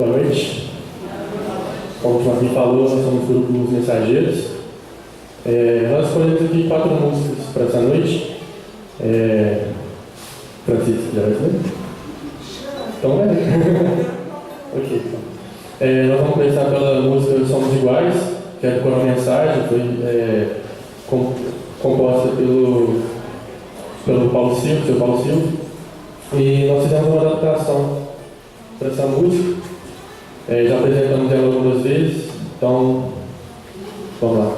Boa noite. Como o Joaquim falou, nós somos o grupo Os Mensageiros. Nós escolhemos aqui 4 músicas para essa noite. Francisco, já vai ser? Então, ok. Nós vamos começar pela música Somos Iguais, que é do Coral Mensagem, foi composta pelo Paulo Silva, seu Paulo Silva. E nós fizemos uma adaptação para essa música. Já apresentamos ela algumas vezes, então vamos lá.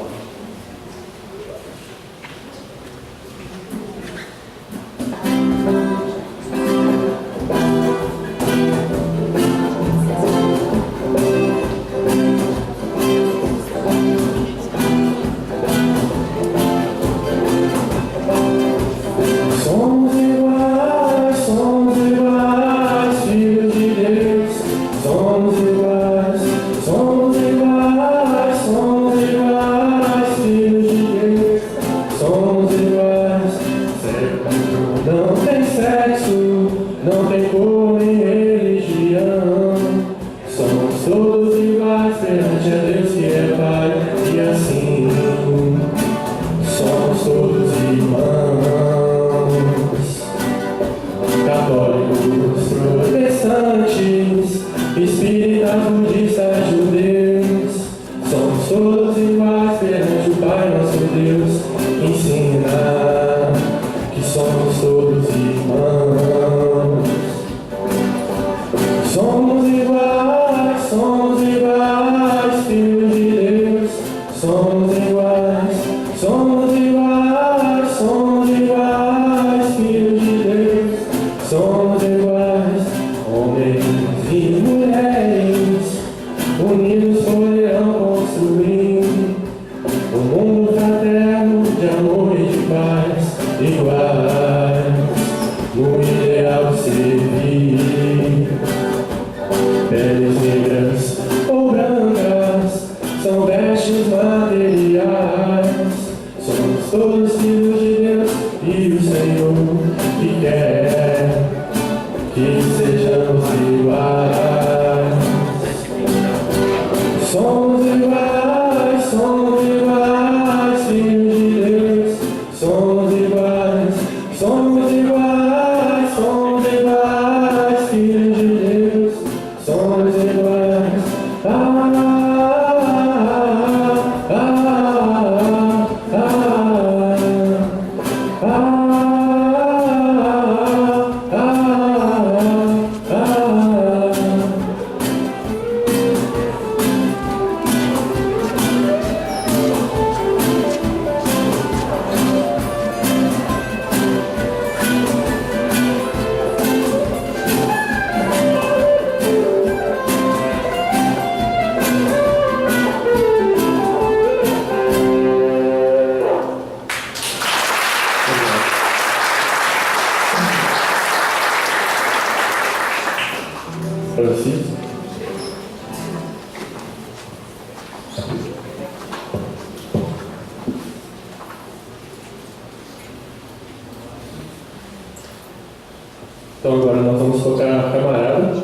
Então agora nós vamos tocar Camarada,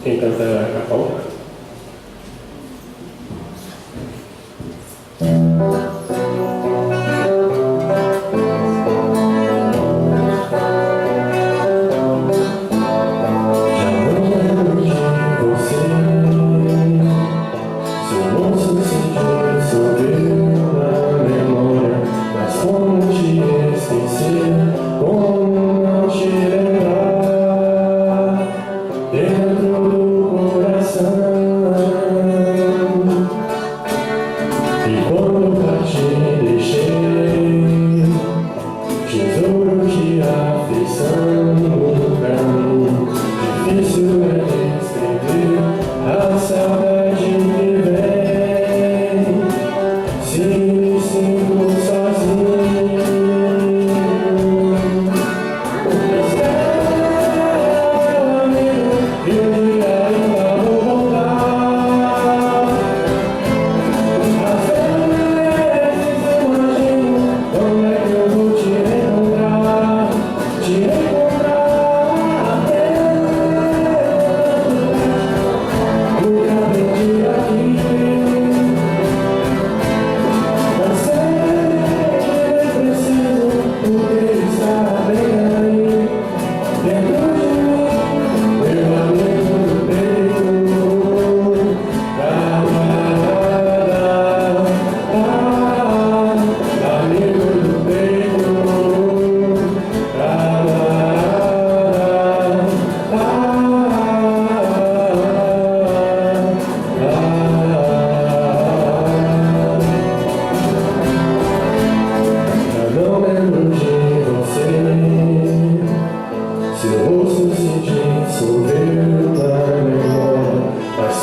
quem canta é a Paula. Dentro do coração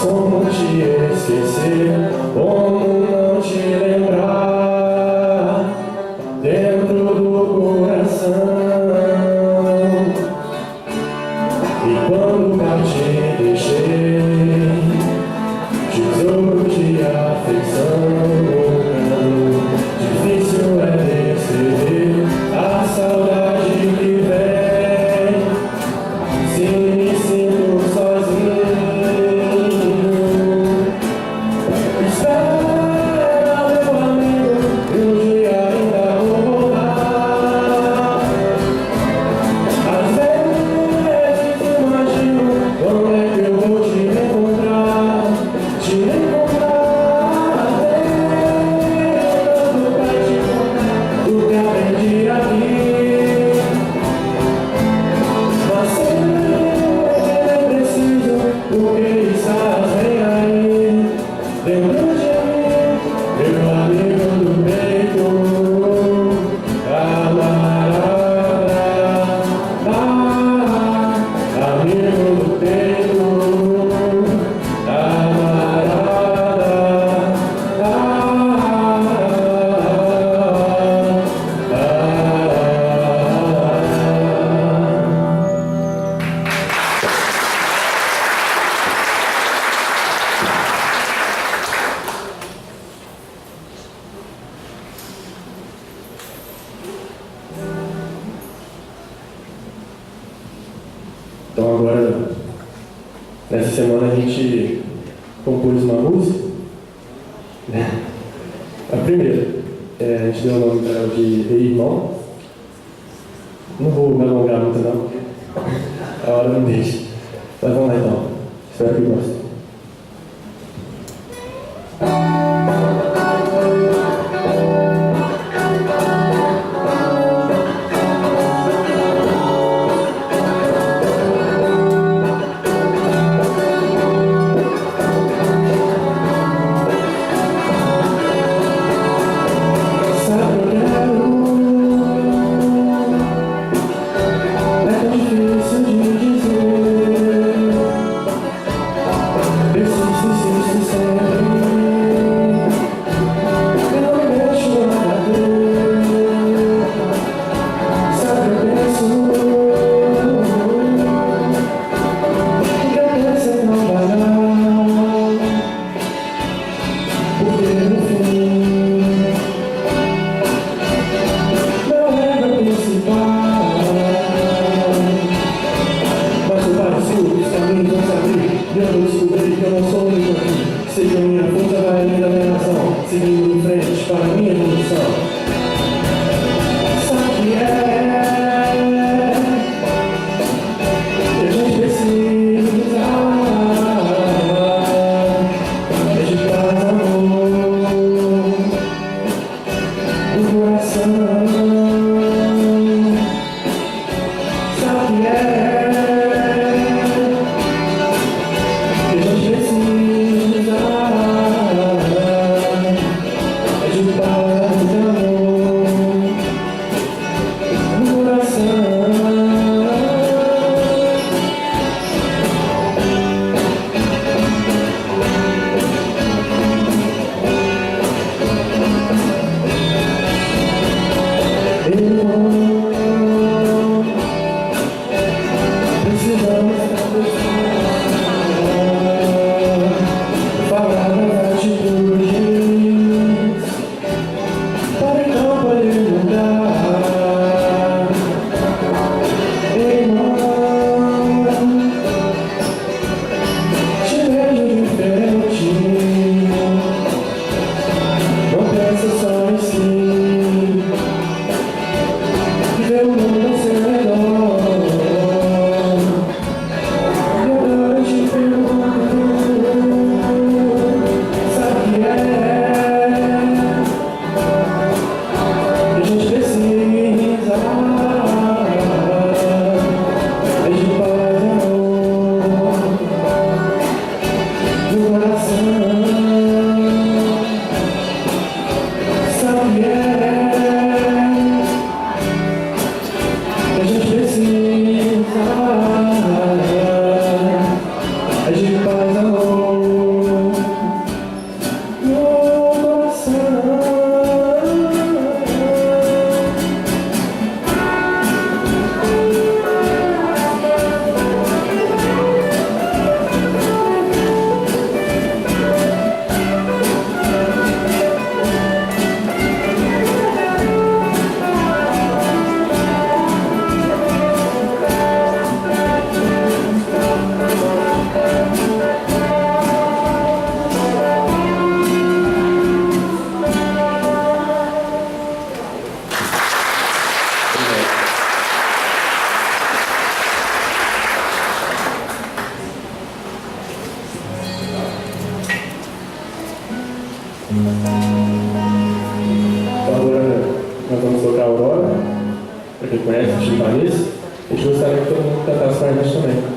como te esquecer, como não te lembrar, dentro do coração. E quando parti, deixei tesouro de afeição. Difícil é descrever a saudade que vem, se me sinto sozinho. Espera, meu amigo, um dia ainda vou voltar. Às vezes imagino como é que eu vou te encontrar, te encontrar. Tanto pra te contar o que aprendi aqui. Mas sempre é preciso o que estás bem aí, dentro de mim, meu amigo do peito, camarada, amigo do peito, Então agora, nessa semana a gente compôs uma música, né? A primeira, a gente deu o nome para ela de Irmão. Não vou me alongar muito não, porque a hora não deixa. Mas vamos lá então, espero que gostem. Preciso ser sincero. Então agora nós vamos tocar a Aurora, para quem conhece o Chimpanês. A gente gostaria que todo mundo cantasse com a gente também.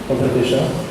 Então, para fechar.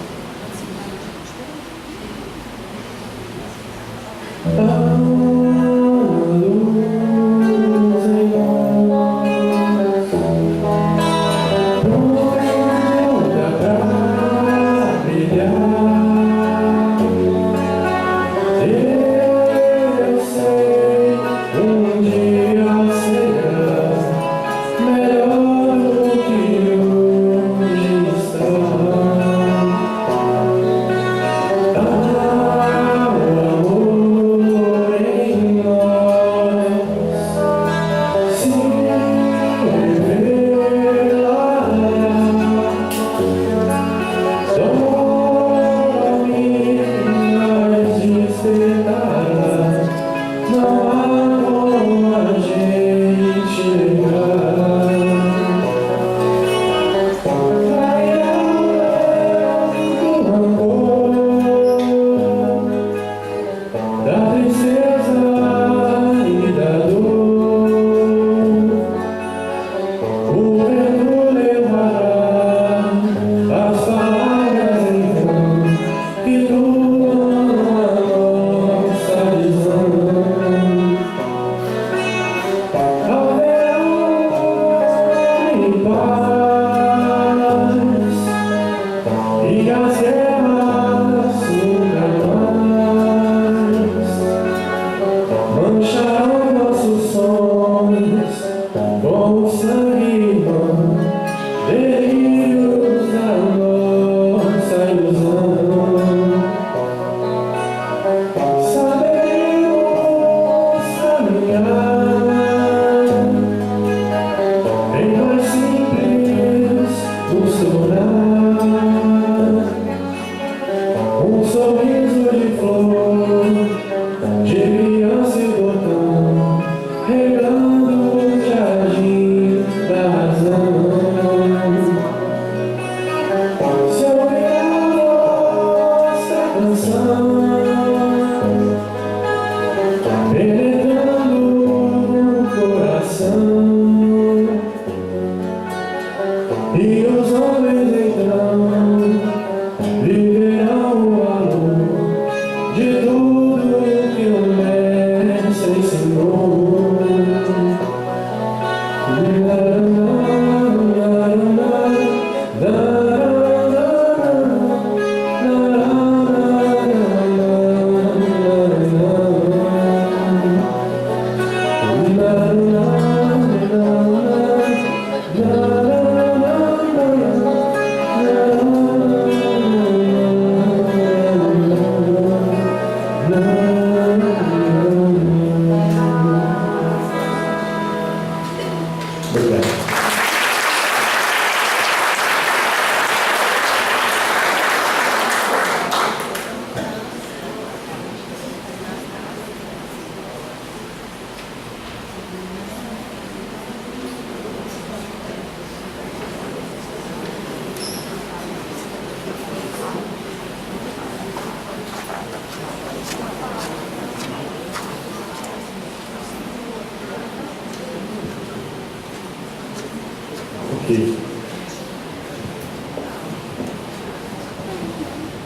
Ok.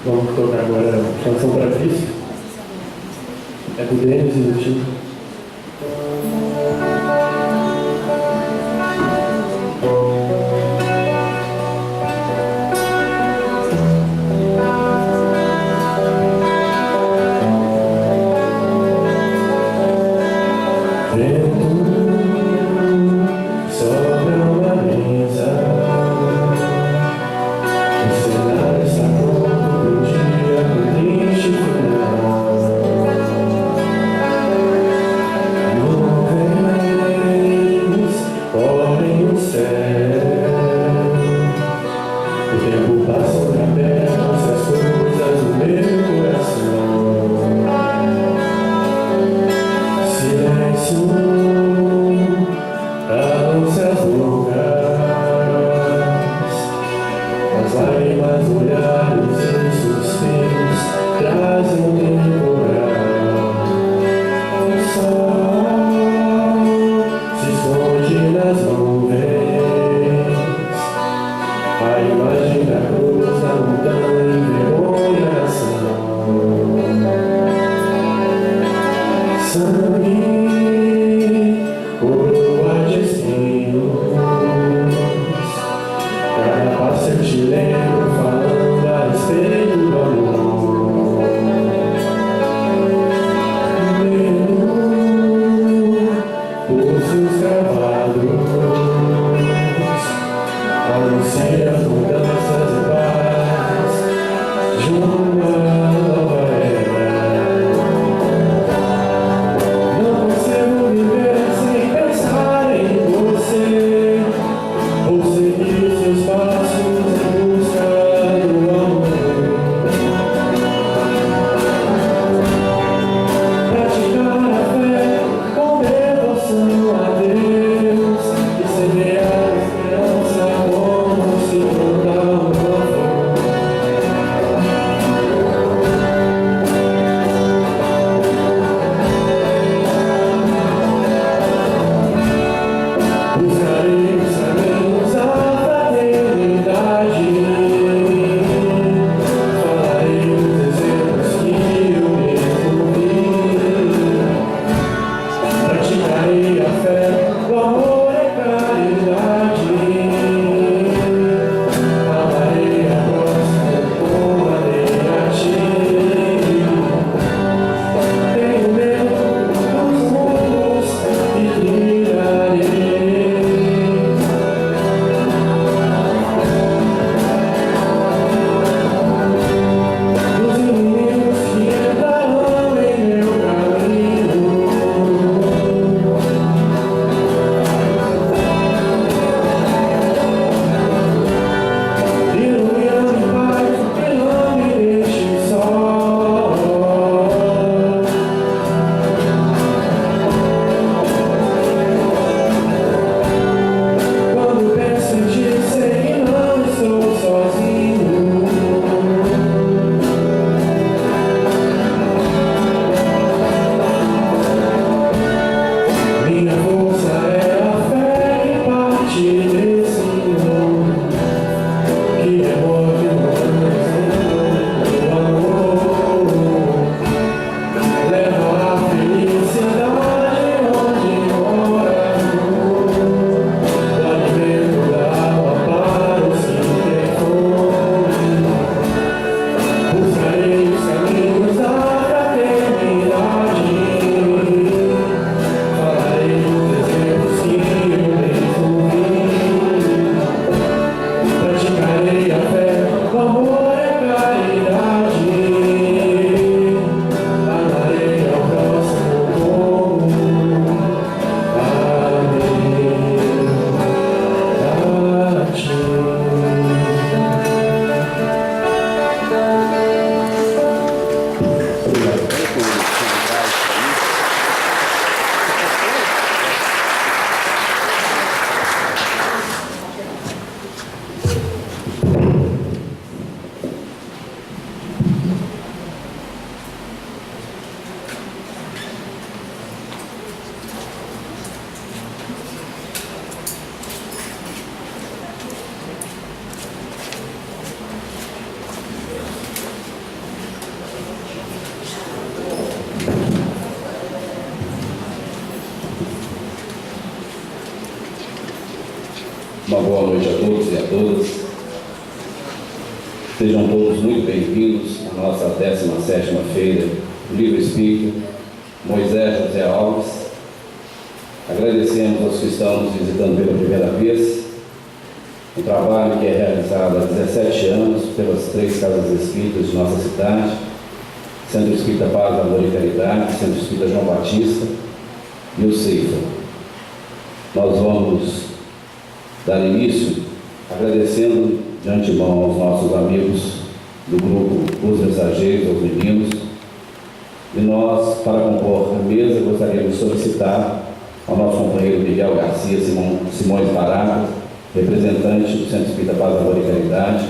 Vamos tocar agora a canção para Cristo. É do Denis e do Chico. Uma boa noite a todos e a todas. Sejam todos muito bem-vindos à nossa 17ª Feira do Livro Espírita Moisés José Alves. Agradecemos aos que estão nos visitando pela primeira vez. Um trabalho que é realizado há 17 anos pelas 3 casas espíritas de nossa cidade: Centro Espírita Paz, Amor e Caridade, Centro Espírita João Batista e o Ceifa. Nós vamos dar início agradecendo de antemão aos nossos amigos do grupo Os Mensageiros, aos meninos. E nós, para compor a mesa, gostaríamos de solicitar ao nosso companheiro Miguel Garcia Simões Barata, representante do Centro Espírita Paz, Amor e Caridade,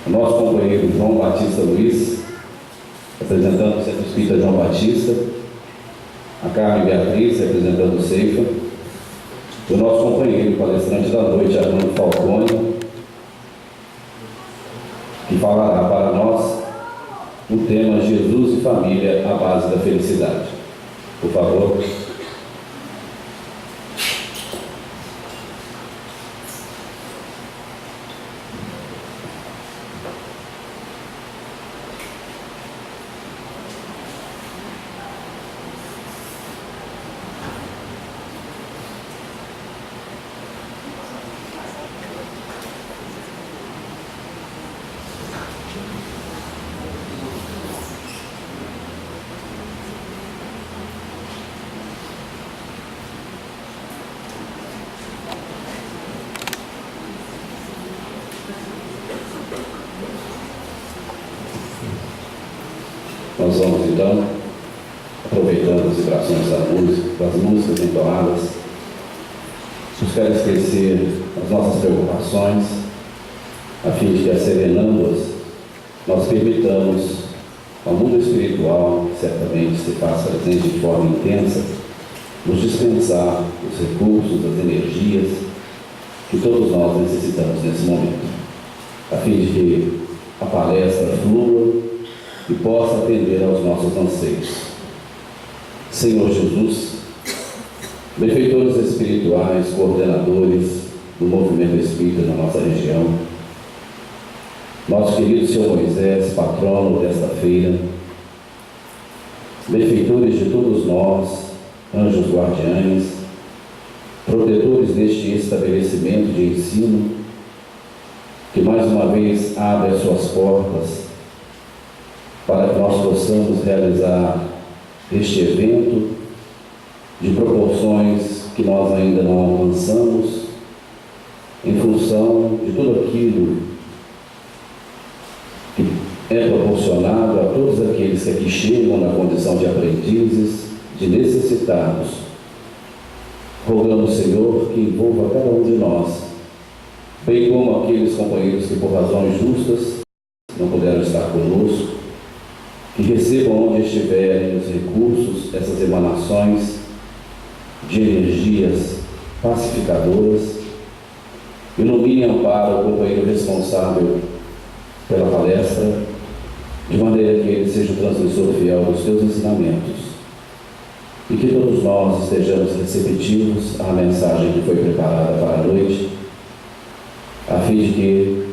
o nosso companheiro João Batista Luiz, representando o Centro Espírita João Batista, a Carmen Beatriz, representando o Ceifa, o nosso companheiro palestrante da noite, Armando Falcone, que falará para nós o tema Jesus e Família, a base da felicidade. Por favor. Nós vamos então, aproveitando as vibrações das músicas entoadas, buscar esquecer as nossas preocupações, a fim de que, asserenando-as, nós permitamos ao mundo espiritual, que certamente se faz presente de forma intensa, nos dispensar os recursos, as energias que todos nós necessitamos nesse momento, a fim de que a palestra flua e possa atender aos nossos anseios. Senhor Jesus, benfeitores espirituais, coordenadores do movimento espírita na nossa região, nosso querido Senhor Moisés, patrono desta feira, benfeitores de todos nós, anjos guardiães, protetores deste estabelecimento de ensino, que mais uma vez abre as suas portas para que nós possamos realizar este evento de proporções que nós ainda não alcançamos, em função de tudo aquilo que é proporcionado a todos aqueles que aqui chegam na condição de aprendizes, de necessitados. Rogamos, Senhor, que envolva cada um de nós, bem como aqueles companheiros que por razões justas não puderam estar conosco, que recebam onde estiverem os recursos, essas emanações de energias pacificadoras, ilumine e amparo o companheiro responsável pela palestra, de maneira que ele seja o transmissor fiel dos teus ensinamentos, e que todos nós estejamos receptivos à mensagem que foi preparada para a noite, a fim de que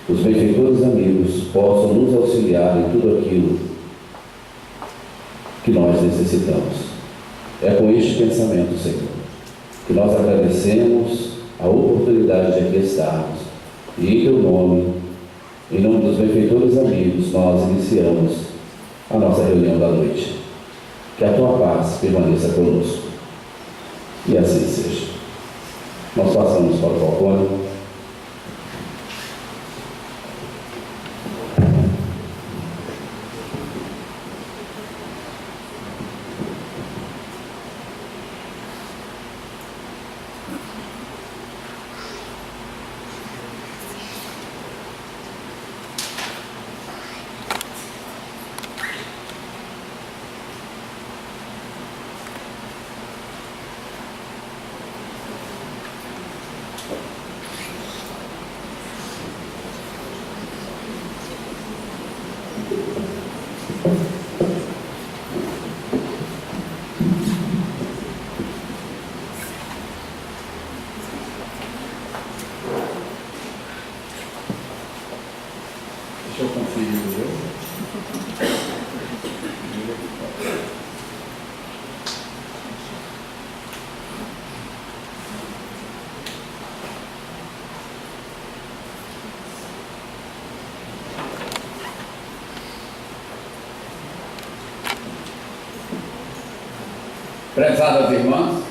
os benfeitores amigos possam nos auxiliar em tudo aquilo que nós necessitamos. É com este pensamento, Senhor, que nós agradecemos a oportunidade de aqui estarmos, e em Teu nome, em nome dos benfeitores amigos, nós iniciamos a nossa reunião da noite. Que a Tua paz permaneça conosco. E assim seja. Nós passamos para o Falcone. Deixa eu conferir o meu. Prezadas irmãs,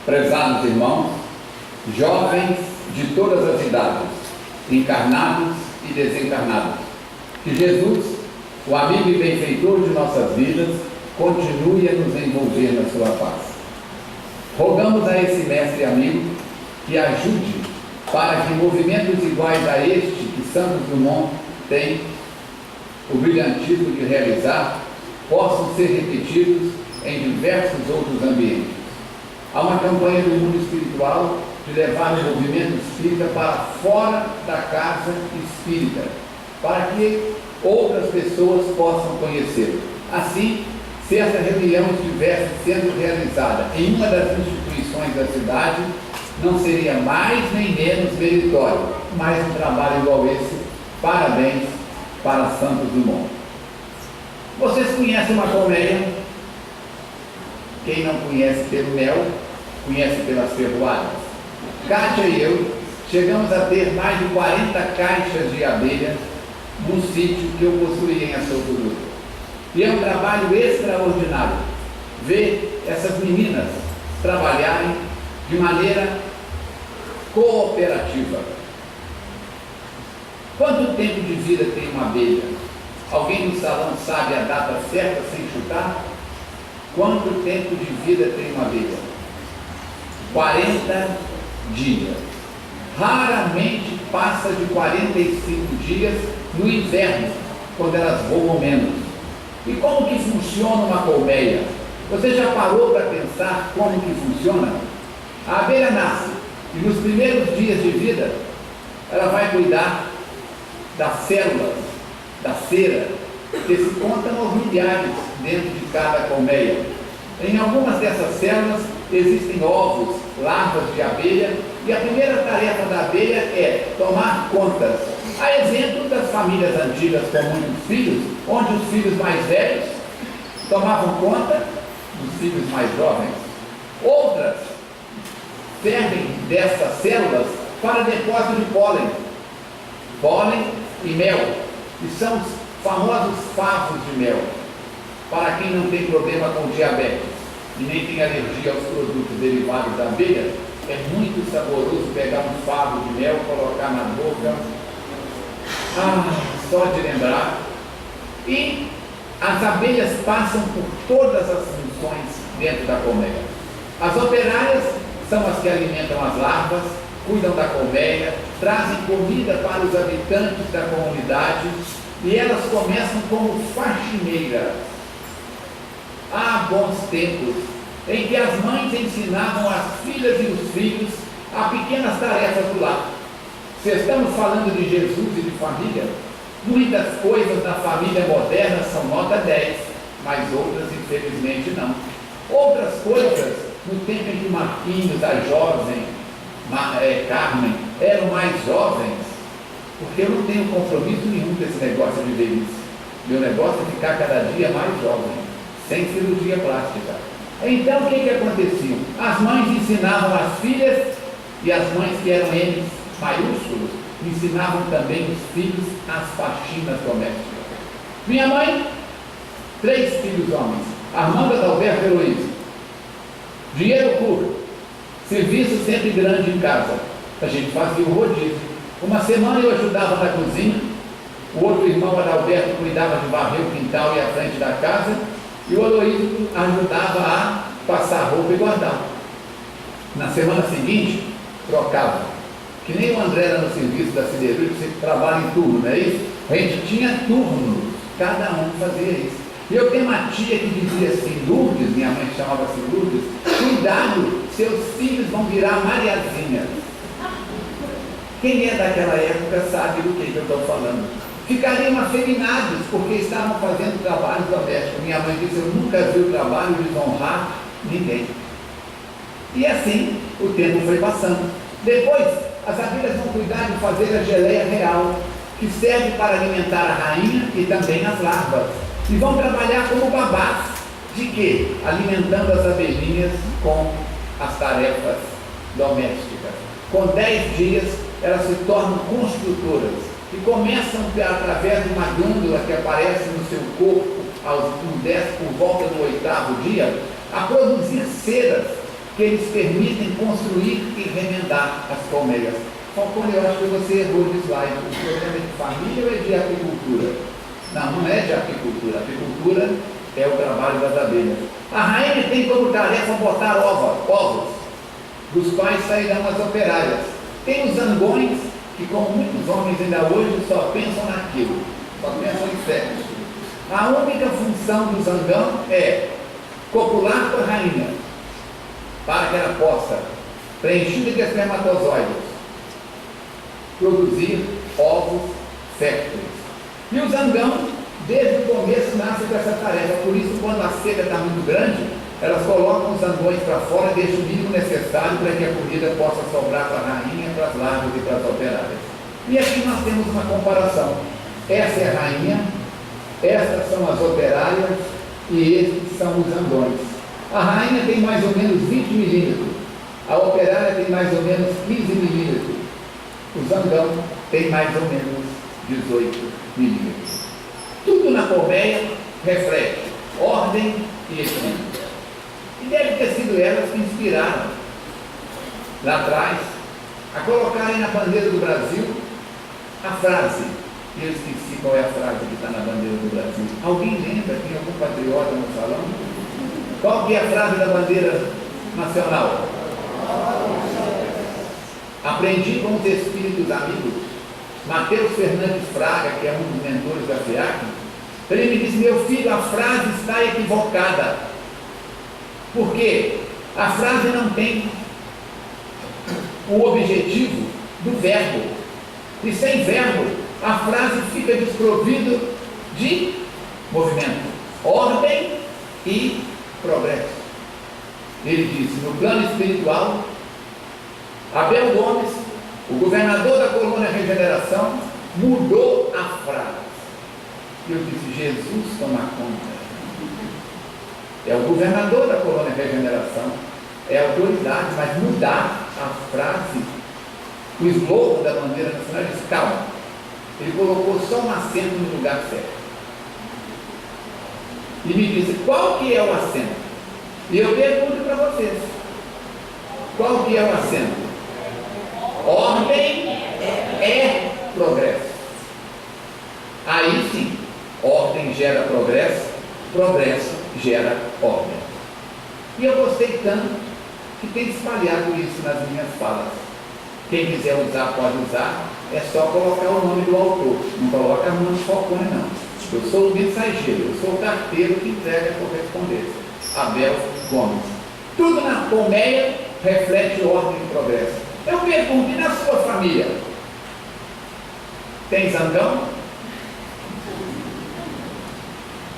prezados irmãos, jovens de todas as idades, encarnados e desencarnados, que Jesus, o amigo e benfeitor de nossas vidas, continue a nos envolver na sua paz. Rogamos a esse mestre amigo que ajude para que movimentos iguais a este que Santos Dumont tem o brilhantismo de realizar possam ser repetidos em diversos outros ambientes. Há uma campanha do mundo espiritual de levar o movimento espírita para fora da casa espírita, para que outras pessoas possam conhecê-lo. Assim, se essa reunião estivesse sendo realizada em uma das instituições da cidade, não seria mais nem menos meritório, mas um trabalho igual esse. Parabéns para Santos Dumont. Vocês conhecem uma colmeia? Quem não conhece pelo mel, conhece pelas ferroadas. Kátia e eu chegamos a ter mais de 40 caixas de abelha num sítio que eu possuía em Açougue. E é um trabalho extraordinário ver essas meninas trabalharem de maneira cooperativa. Quanto tempo de vida tem uma abelha? Alguém no salão sabe a data certa sem chutar? Quanto tempo de vida tem uma abelha? 40 dias. Raramente passa de 45 dias no inverno, quando elas voam menos. E como que funciona uma colmeia? Você já parou para pensar como que funciona? A abelha nasce e nos primeiros dias de vida ela vai cuidar das células, da cera, que se contam aos milhares dentro de cada colmeia. Em algumas dessas células existem ovos, larvas de abelha, e a primeira tarefa da abelha é tomar contas. Há exemplo das famílias antigas com muitos filhos, onde os filhos mais velhos tomavam conta dos filhos mais jovens. Outras servem dessas células para depósito de pólen e mel, que são os famosos favos de mel. Para quem não tem problema com diabetes e nem tem alergia aos produtos derivados da abelha, é muito saboroso pegar um favo de mel, colocar na boca, só de lembrar. E as abelhas passam por todas as funções dentro da colmeia. As operárias são as que alimentam as larvas, cuidam da colmeia, trazem comida para os habitantes da comunidade, e elas começam como faxineiras. Há bons tempos em que as mães ensinavam as filhas e os filhos a pequenas tarefas do lar. Se estamos falando de Jesus e de família, muitas coisas na família moderna são nota 10, mas outras infelizmente não. Outras coisas, no tempo em que Marquinhos, a jovem, Carmen, eram mais jovens, porque eu não tenho compromisso nenhum com esse negócio de velhice. Meu negócio é ficar cada dia mais jovem, sem cirurgia plástica. Então o que acontecia? As mães ensinavam as filhas, e as mães que eram N maiúsculos, ensinavam também os filhos as faxinas domésticas. Minha mãe, 3 filhos homens, Armando, Adalberto e Heloísa. Dinheiro curto, serviço sempre grande em casa. A gente fazia o rodízio. Uma semana eu ajudava na cozinha, o outro irmão, Adalberto, cuidava de varrer o quintal e a frente da casa, e o Aloísio ajudava a passar roupa e guardar. Na semana seguinte, trocava. Que nem o André era no serviço da siderúrgica, você trabalha em turno, não é isso? A gente tinha turnos, cada um fazia isso. E eu tenho uma tia que dizia assim, Lourdes, minha mãe chamava-se Lourdes, cuidado, seus filhos vão virar Mariazinha. Quem é daquela época sabe do que eu estou falando. Ficariam afeminados porque estavam fazendo trabalho doméstico. Minha mãe disse, eu nunca vi o trabalho desonrar ninguém. E assim o tempo foi passando. Depois, as abelhas vão cuidar de fazer a geleia real. que serve para alimentar a rainha e também as larvas. E vão trabalhar como babás. De quê? Alimentando as abelhinhas com as tarefas domésticas. Com 10 dias, elas se tornam construtoras e começam, através de uma glândula que aparece no seu corpo, por volta do 8º dia, a produzir ceras que eles permitem construir e remendar as colmeias. Falcone, eu acho que você errou de slide. O problema é de família ou é de apicultura? Não, não é de apicultura. Apicultura é o trabalho das abelhas. A rainha tem como tarefa botar ovos, dos quais sairão as operárias. Tem os zangões, que como muitos homens ainda hoje só pensam naquilo, só pensam em sexo. A única função do zangão é copular com a rainha, para que ela possa, preenchida de espermatozoides, produzir ovos férteis. E o zangão, desde o começo, nasce com essa tarefa. Por isso, quando a seca está muito grande, elas colocam os zangões para fora e deixam o mínimo necessário para que a comida possa sobrar para a rainha, para as larvas e para as operárias. E aqui nós temos uma comparação. Essa é a rainha, estas são as operárias e estes são os zangões. A rainha tem mais ou menos 20 milímetros, a operária tem mais ou menos 15 milímetros, o zangão tem mais ou menos 18 milímetros. Tudo na colmeia reflete ordem e equilíbrio. E deve ter sido elas que inspiraram, lá atrás, a colocarem na bandeira do Brasil a frase. Eu esqueci qual é a frase que está na bandeira do Brasil. Alguém lembra? Tem algum patriota no salão? Qual que é a frase da bandeira nacional? Aprendi com os espíritos amigos. Mateus Fernandes Fraga, que é um dos mentores da FIAC, ele me disse: meu filho, a frase está equivocada. Por quê? A frase não tem o objetivo do verbo. E sem verbo, a frase fica desprovida de movimento, ordem e progresso. Ele disse: no plano espiritual, Abel Gomes, o governador da colônia Regeneração, mudou a frase. Eu disse: Jesus toma conta. É o governador da colônia Regeneração, é a autoridade, mas mudar a frase, o slogan da bandeira nacional, ele disse: calma. Ele colocou só um acento no lugar certo. E me disse: qual que é o acento? E eu pergunto para vocês: qual que é o acento? Ordem é progresso. Aí sim, ordem gera progresso, progresso gera ordem. E eu gostei tanto que tenho espalhado isso nas minhas falas. Quem quiser usar, pode usar. É só colocar o nome do autor. Não coloca o nome do Falcone, não. Eu sou o mensageiro, eu sou o carteiro que entrega a correspondência. Abel Gomes. Tudo na colmeia reflete ordem e progresso. Eu pergunto: e na sua família? Tem zangão?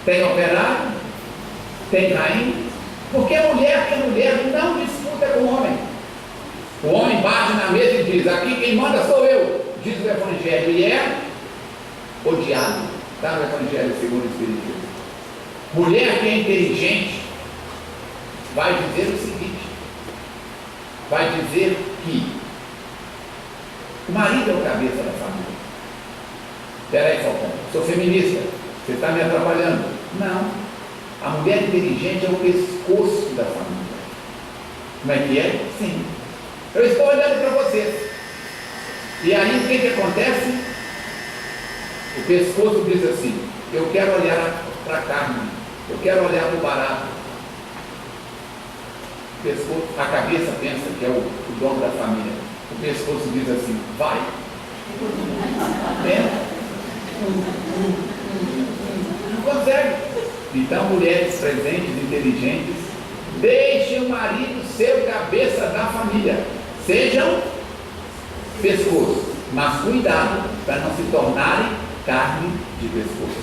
Tem operário? Tem rainha? Porque a mulher que é mulher não disputa com o homem. O homem bate na mesa e diz: aqui quem manda sou eu, diz o Evangelho, e é odiado. Está no Evangelho segundo o Espiritismo. Mulher que é inteligente vai dizer o seguinte: vai dizer que o marido é o cabeça da família. Espera aí, Falcão, sou feminista, você está me atrapalhando. Não. A mulher inteligente é o pescoço da família. Como é que é? Sim. Eu estou olhando para vocês. E aí o que acontece? O pescoço diz assim: eu quero olhar para a carne, eu quero olhar para o barato. O pescoço, a cabeça pensa que é o dono da família. O pescoço diz assim: vai. Não consegue. Então, mulheres presentes, inteligentes, deixem o marido ser o cabeça da família. Sejam pescoço, mas cuidado para não se tornarem carne de pescoço.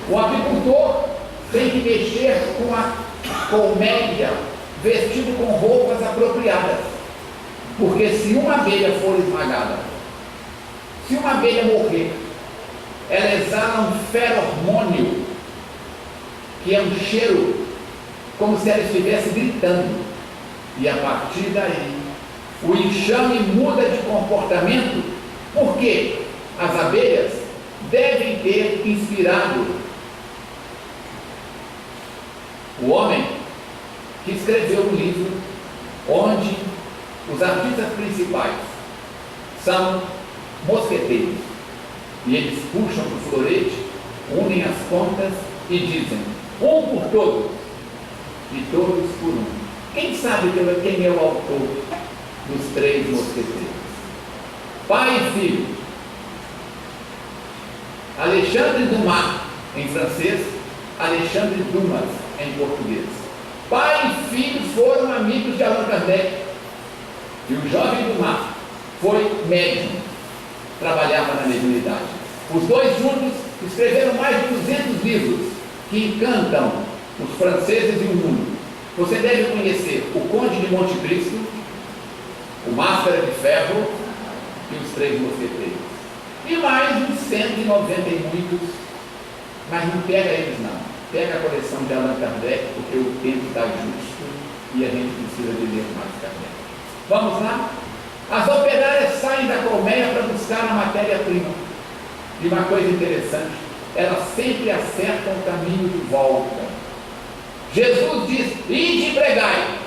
O apicultor tem que mexer com a colmeia, vestido com roupas apropriadas. Porque se uma abelha for esmagada, Se uma abelha morrer, ela exala um feromônio, que é um cheiro, como se ela estivesse gritando. E a partir daí, o enxame muda de comportamento, porque as abelhas devem ter inspirado o homem que escreveu um livro onde os artistas principais são mosqueteiros, e eles puxam o florete, unem as pontas e dizem: um por todos e todos por um. Quem sabe quem é o autor dos 3 mosqueteiros? Pai e filho. Alexandre Dumas em francês, Alexandre Dumas em português. Pai e filho foram amigos de Allan Kardec, e o jovem Dumas foi médium, trabalhava na mediunidade. Os dois juntos escreveram mais de 200 livros que encantam os franceses e o mundo. Você deve conhecer O Conde de Monte Cristo, O Máscara de Ferro e Os 3 Mosqueteiros. E mais uns 190 e muitos, mas não pega eles não. Pega a coleção de Allan Kardec, porque o tempo está justo e a gente precisa de ler mais Kardec. Vamos lá? As operárias saem da colmeia para buscar a matéria-prima. E uma coisa interessante, elas sempre acertam o caminho de volta. Jesus diz: ide e pregai.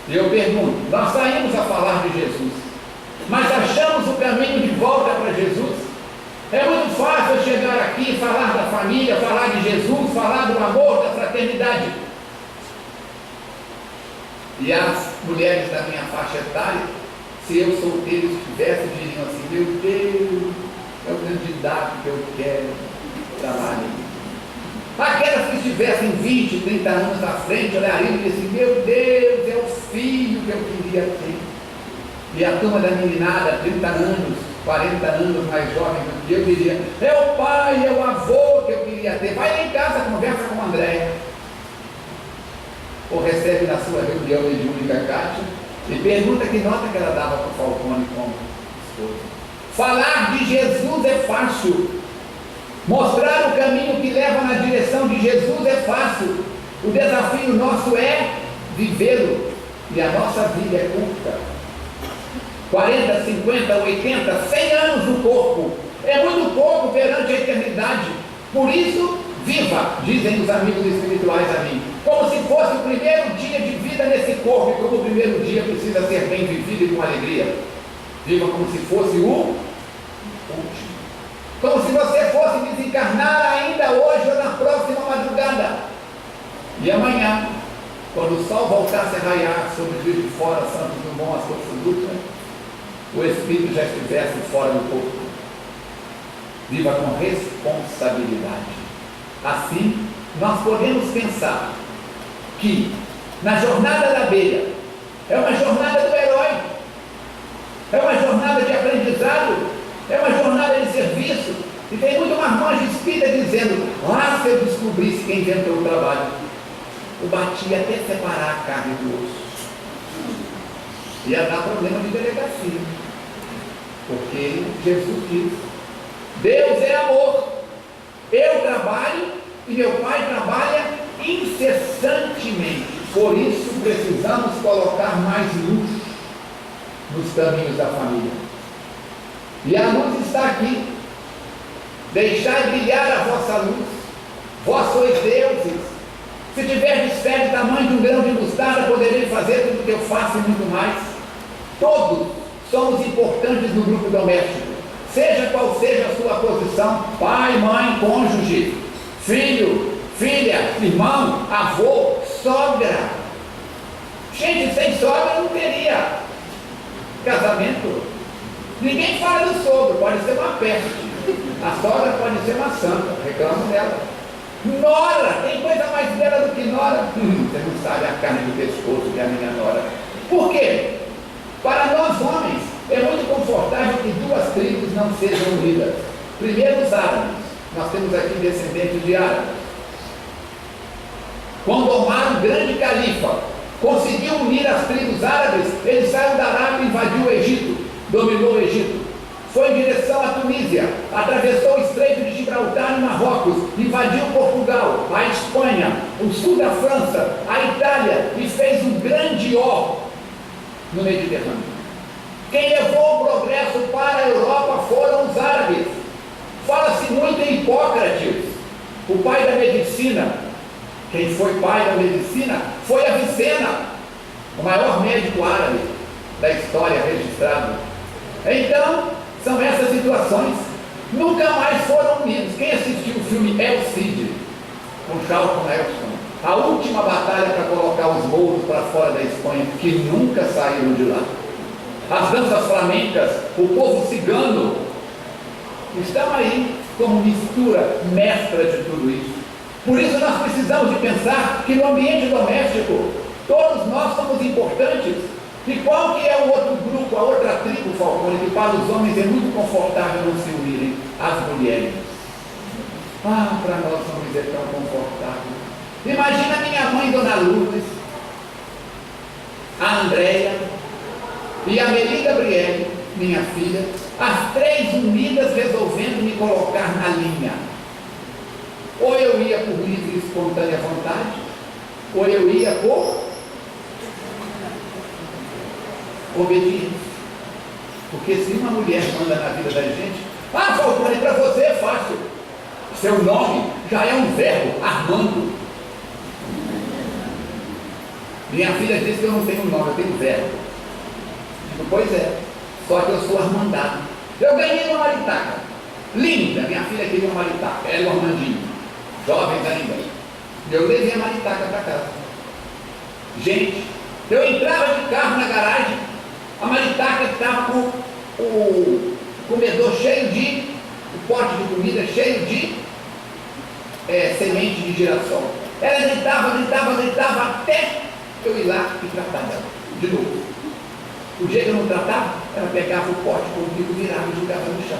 E eu pergunto, nós saímos a falar de Jesus, mas achamos o caminho de volta para Jesus? É muito fácil chegar aqui e falar da família, falar de Jesus, falar do amor, da fraternidade. E as mulheres da minha faixa etária, se eu solteiro estivesse, diriam assim: meu Deus, é o candidato que eu quero trabalhar. Aquelas que estivessem 20, 30 anos à frente, olhariam e dizem: meu Deus, é o filho que eu queria ter. E a turma da meninada, 30 anos, 40 anos mais jovem do que eu, diria: é o pai, é o avô que eu queria ter. Vai lá em casa, conversa com a Andréia. Ou recebe na sua reunião mediúnica Cátia e pergunta que nota que ela dava para o Falcone como esposa. Falar de Jesus é fácil. Mostrar o caminho que leva na direção de Jesus é fácil. O desafio nosso é vivê-lo. E a nossa vida é curta. 40, 50, 80, 100 anos no corpo. É muito pouco perante a eternidade. Por isso, viva, dizem os amigos espirituais a mim, como se fosse o primeiro dia de vida nesse corpo, e como o primeiro dia precisa ser bem vivido e com alegria. Viva como se fosse o último. Como se você fosse desencarnar ainda hoje ou na próxima madrugada. E amanhã, quando o sol voltasse a raiar sobre o Juiz de Fora, Santos Dumont, as forças últimas, o espírito já estivesse fora do corpo. Viva com responsabilidade. Assim, nós podemos pensar que na jornada da abelha é uma jornada do herói, é uma jornada de aprendizado, é uma jornada de serviço. E tem muito marmanjo espírita dizendo: ah, se eu descobrisse quem inventou o trabalho, eu batia até separar a carne do osso. Ia dar problema de delegacia, porque Jesus diz: Deus é amor, eu trabalho e meu Pai trabalha incessantemente. Por isso precisamos colocar mais luz nos caminhos da família. E a luz está aqui. Deixai brilhar a vossa luz. Vós sois deuses. Se tiverdes fé do tamanho de um grão de mostarda, podereis fazer tudo o que eu faço e muito mais. Todos somos importantes no grupo doméstico. Seja qual seja a sua posição: pai, mãe, cônjuge, filho, filha, irmão, avô, sogra. Gente, sem sogra não teria casamento. Ninguém fala do sogro, pode ser uma peste. A sogra pode ser uma santa, reclamo dela. Nora, tem coisa mais bela do que nora? Você não sabe a carne do pescoço que é a minha nora. Por quê? Para nós homens, é muito confortável que duas tribos não sejam unidas. Primeiro, os árabes. Nós temos aqui descendentes de árabes. Quando Omar, o grande califa, conseguiu unir as tribos árabes, ele saiu da Arábia e invadiu o Egito, dominou o Egito. foi em direção à Tunísia, atravessou o Estreito de Gibraltar e Marrocos, invadiu Portugal, a Espanha, o sul da França, a Itália e fez um grande O no Mediterrâneo. Quem levou o progresso para a Europa foram os árabes. Fala-se muito em Hipócrates, o pai da medicina. Quem foi pai da medicina foi Avicena, o maior médico árabe da história registrado. Então, são essas situações. Nunca mais foram unidos. Quem assistiu o filme El Cid, com Charlton Heston, a última batalha para colocar os mouros para fora da Espanha, que nunca saíram de lá. As danças flamencas, o povo cigano, estão aí como mistura mestra de tudo isso. Por isso nós precisamos de pensar que no ambiente doméstico, todos nós somos importantes. E qual que é o outro grupo, a outra tribo, Falcone, que para os homens é muito confortável não se unirem? As mulheres. Ah, para nós homens é tão confortável. Imagina minha mãe, Dona Lourdes, a Andréia e a Meli Gabriele, minha filha, as três unidas resolvendo me colocar na linha. Ou eu ia por livre e espontânea vontade, ou eu ia por obediência. Porque se uma mulher manda na vida da gente, Falcone, para você é fácil. Seu nome já é um verbo, Armando. Minha filha disse que eu não tenho nome, eu tenho verbo. Digo, pois é, só que eu sou Armandado. Eu ganhei uma maritaca. Linda, minha filha queria uma maritaca, ela e o Armandinho, jovens ainda. Eu levei a maritaca para casa. Gente, eu entrava de carro na garagem, a maritaca estava com o comedor cheio de, o pote de comida cheio de semente de girassol. Ela gritava até eu ir lá e tratar dela, de novo. O dia que eu não tratava, ela pegava o pote comigo, virava e jogava no chão.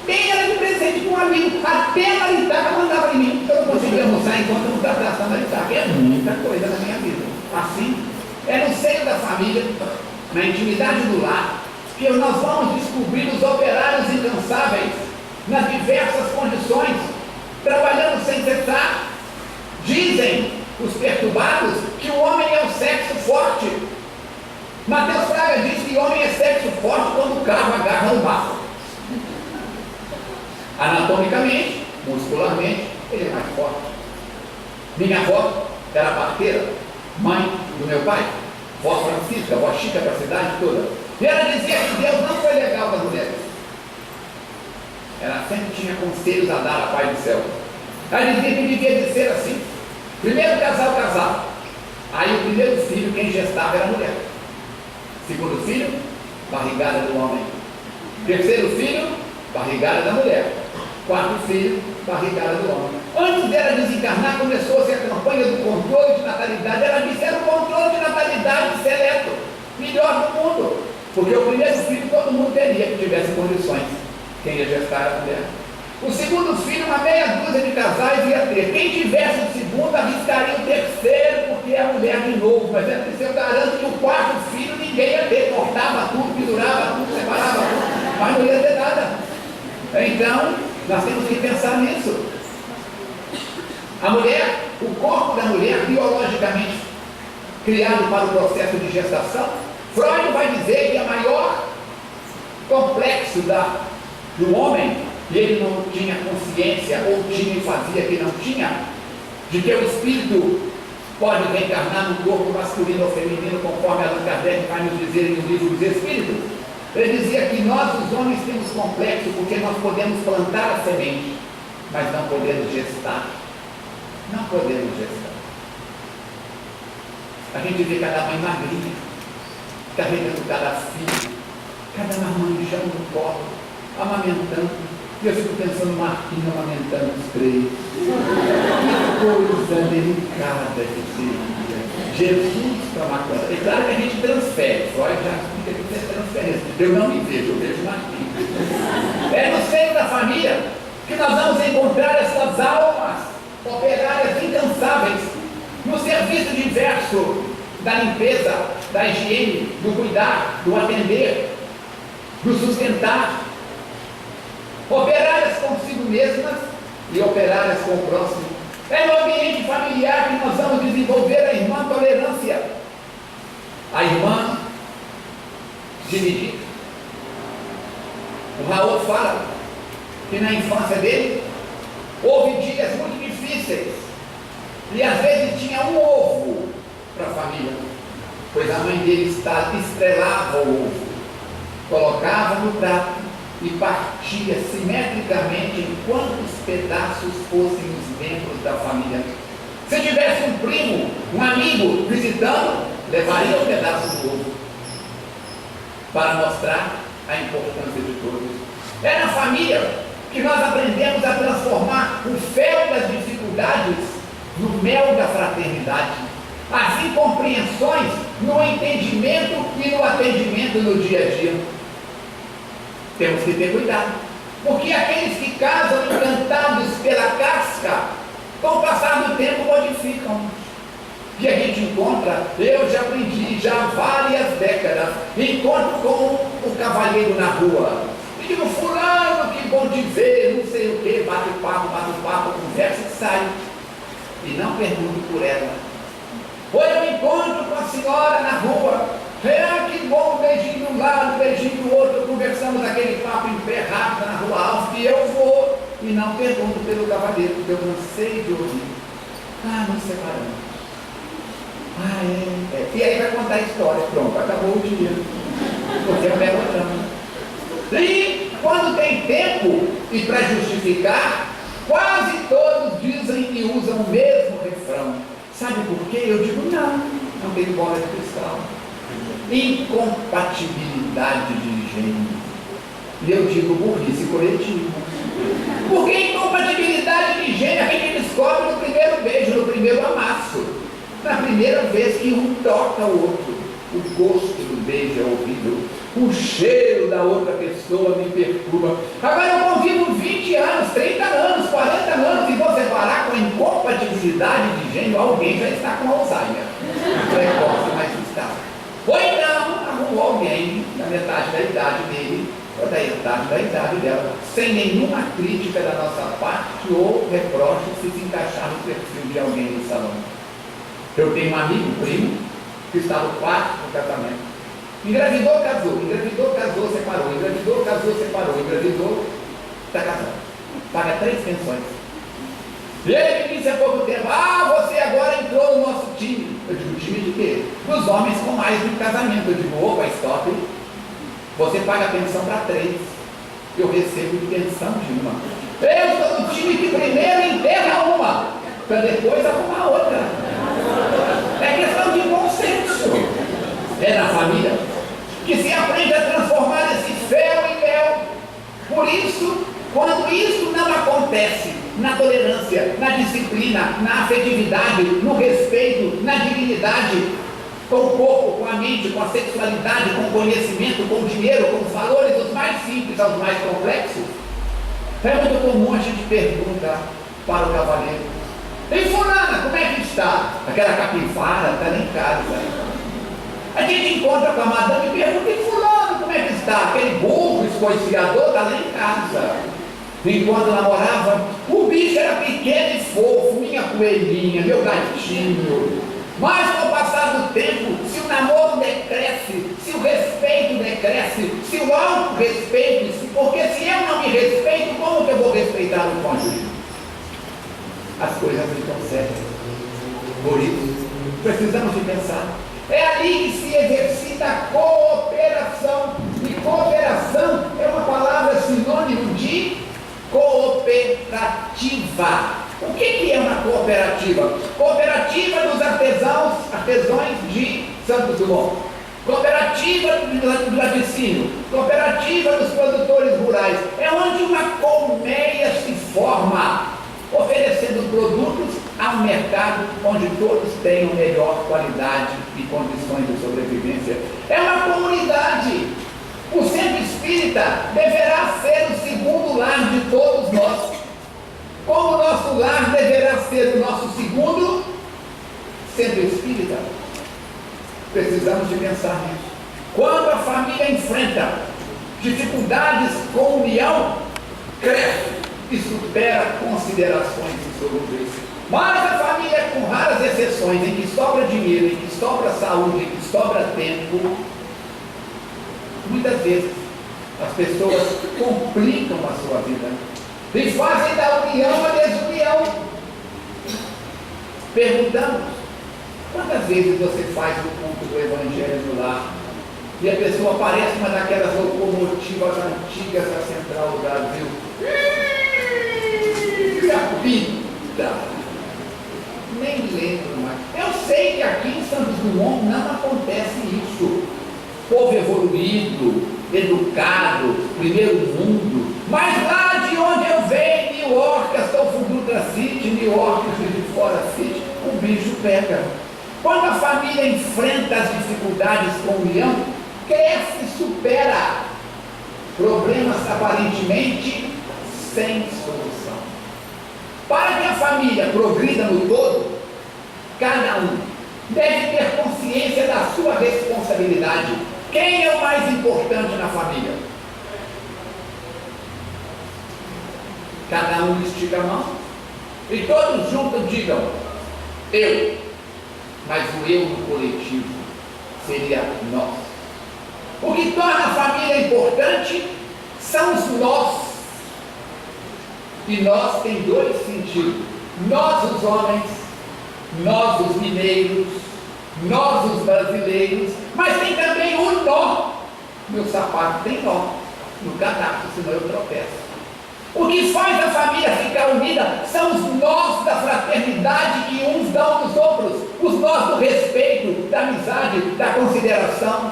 Bem, era de presente com um amigo, até a maritaca mandava em mim. Eu não conseguia almoçar enquanto eu não tratasse a maritaca. É muita coisa na minha vida. Assim, é no seio da família, na intimidade do lar, que nós vamos descobrir os operários incansáveis, nas diversas condições, trabalhando sem cessar. Dizem os perturbados que o homem é o sexo forte. Mateus Fraga diz que o homem é sexo forte quando o carro agarra o barro. Anatomicamente, muscularmente, ele é mais forte. Minha avó era parteira, mãe do meu pai, vó Francisca, vó Chica para a cidade toda. E ela dizia que Deus não foi legal com as mulheres. Ela sempre tinha conselhos a dar a Pai do céu. Ela dizia que devia de ser assim. Primeiro casal casava. Aí o primeiro filho, quem gestava era a mulher. Segundo filho, barrigada do homem. Terceiro filho, barrigada da mulher. Quarto filho, barrigada do homem. Antes dela desencarnar, começou-se a campanha do controle de natalidade. Ela disse que era o controle de natalidade seleto, melhor do mundo. Porque o primeiro filho todo mundo teria que tivesse condições. Quem ia gestar era a mulher. O segundo filho, uma meia dúzia de casais ia ter. Quem tivesse o segundo, arriscaria o terceiro, porque é a mulher de novo. Mas eu garanto que o quarto filho ninguém ia ter. Cortava tudo, pendurava tudo, separava tudo, mas não ia ter nada. Então, nós temos que pensar nisso. A mulher, o corpo da mulher, biologicamente criado para o processo de gestação, Freud vai dizer que a maior complexo do homem, e ele não tinha consciência, ou tinha e fazia que não tinha, de que o espírito pode reencarnar no corpo masculino ou feminino, conforme Allan Kardec vai nos dizer no livro dos Espíritos. Ele dizia que nós, os homens, temos complexo porque nós podemos plantar a semente, mas não podemos gestar. Não podemos gestar. A gente vê cada mãe magrinha, carregando cada filho, cada marmanjão no colo, amamentando. E eu fico pensando, Marquinhos amamentando os três. Que coisa delicada que seria. Jesus para uma coisa. É claro que a gente transfere. Freud já explica que é transferência. Eu não me vejo, eu vejo Marquinhos. É no seio da família que nós vamos encontrar essas almas operárias incansáveis no serviço diverso da limpeza, da higiene, do cuidar, do atender, do sustentar. operárias consigo mesmas e operárias com o próximo. É no ambiente familiar que nós vamos desenvolver a irmã tolerância, a irmã dividida. O Raul fala que na infância dele houve dias muito difíceis e às vezes tinha um ovo para a família, pois a mãe dele estrelava o ovo, colocava no prato e partia simetricamente em quantos pedaços fossem os membros da família. Se tivesse um primo, um amigo visitando, levaria um pedaço do ovo para mostrar a importância de todos. É na família que nós aprendemos a transformar o fel das dificuldades no mel da fraternidade, as incompreensões no entendimento e no atendimento no dia a dia. Temos que ter cuidado, porque aqueles que casam encantados pela casca, com o passar do tempo modificam. E a gente encontra, eu já aprendi já há várias décadas, encontro com o cavalheiro na rua, e digo, fulano, que bom te ver, não sei o que, bate papo, conversa e sai, e não pergunto por ela. Ou eu encontro com a senhora na rua, que bom, um beijinho de um lado, um beijinho do outro, conversamos aquele papo em pé rápido na rua alta, e eu vou, e não pergunto pelo cavalheiro, porque eu cansei de ouvir. Nos separamos. E aí vai contar a história, pronto, acabou o dia, porque é um melodrama. E quando tem tempo, e para justificar, quase todos dizem e usam o mesmo refrão. Sabe por quê? Eu digo, não tem bola de cristal. Incompatibilidade de gênero. E eu digo burrice coletiva. Porque incompatibilidade de gênero a gente descobre no primeiro beijo, no primeiro amasso. Na primeira vez que um toca o outro. O gosto do beijo é horrível. O cheiro da outra pessoa me perturba. Agora eu convivo 20 anos, 30 anos, 40 anos e vou separar com a incompatibilidade de gênero, alguém já está com Alzheimer. Precoce, mas está. Ou então arrumou alguém da metade da idade dele, ou da metade da idade dela, sem nenhuma crítica da nossa parte ou reproche se encaixar no perfil de alguém do salão. Eu tenho um amigo, um primo, que está no quarto do casamento. Engravidou, casou, separou, engravidou, casou, separou, engravidou, está casado. Paga 3 pensões. E ele me disse há pouco tempo, você agora entrou no nosso time. Eu digo, time de quê? Dos homens com mais de um casamento. Eu digo, opa, stop. Você paga pensão para 3. Eu recebo de pensão de uma. Eu estou no time que primeiro enterra uma, para depois arrumar outra. É questão de bom senso. É na família que se aprende a transformar esse fel em mel. Por isso, quando isso não acontece na tolerância, na disciplina, na afetividade, no respeito, na dignidade, com o corpo, com a mente, com a sexualidade, com o conhecimento, com o dinheiro, com os valores dos mais simples aos mais complexos, é muito comum a gente perguntar para o cavaleiro, e fulana, como é que está? Aquela capivara está lá em casa. A gente encontra com a madame e pergunta, e fulano, como é que está? Aquele burro escoiciador está lá em casa. Enquanto namorava, o bicho era pequeno e fofo, minha coelhinha, meu gatinho. Mas com o passar do tempo, se o namoro decresce, se o respeito decresce, se o auto-respeito, porque se eu não me respeito, como que eu vou respeitar o cônjuge? As coisas ficam sérias. Por isso, precisamos de pensar. É ali que se exercita a cooperação. E cooperação é uma palavra sinônimo de cooperativa. O que é uma cooperativa? Cooperativa dos artesãos de Santos Dumont. Cooperativa do laticínio. Cooperativa dos produtores rurais. É onde uma colmeia se forma, oferecendo produtos a um mercado onde todos tenham melhor qualidade e condições de sobrevivência. É uma comunidade. O centro espírita deverá ser o segundo lar de todos nós. Como o nosso lar deverá ser o nosso segundo centro espírita. Precisamos de pensar nisso. Quando a família enfrenta dificuldades com união, cresce e supera considerações insolúveis. Mas a família, com raras exceções, em que sobra dinheiro, em que sobra saúde, em que sobra tempo, muitas vezes as pessoas complicam a sua vida e fazem da união a desunião. Perguntamos: quantas vezes você faz o culto do Evangelho no lar e a pessoa parece uma daquelas locomotivas antigas da Central do Brasil? Apita! Nem lembro mais. Eu sei que aqui em Santos Dumont não acontece isso. Povo evoluído, educado, primeiro mundo. Mas lá de onde eu venho, New York, Astolfo Dutra City, New York, de Fora City, o bicho pega. Quando a família enfrenta as dificuldades com união, cresce e supera problemas aparentemente sem solução. Para que a família progrida no todo, cada um deve ter consciência da sua responsabilidade. Quem é o mais importante na família? Cada um estica a mão e todos juntos digam: eu. Mas o eu no coletivo seria nós. O que torna a família importante são os nós. E nós tem dois sentidos: nós os homens, nós os mineiros, nós os brasileiros, mas tem também o nó. Meu sapato tem nó no cadastro, senão eu tropeço. O que faz a família ficar unida são os nós da fraternidade que uns dão dos outros, os nós do respeito, da amizade, da consideração,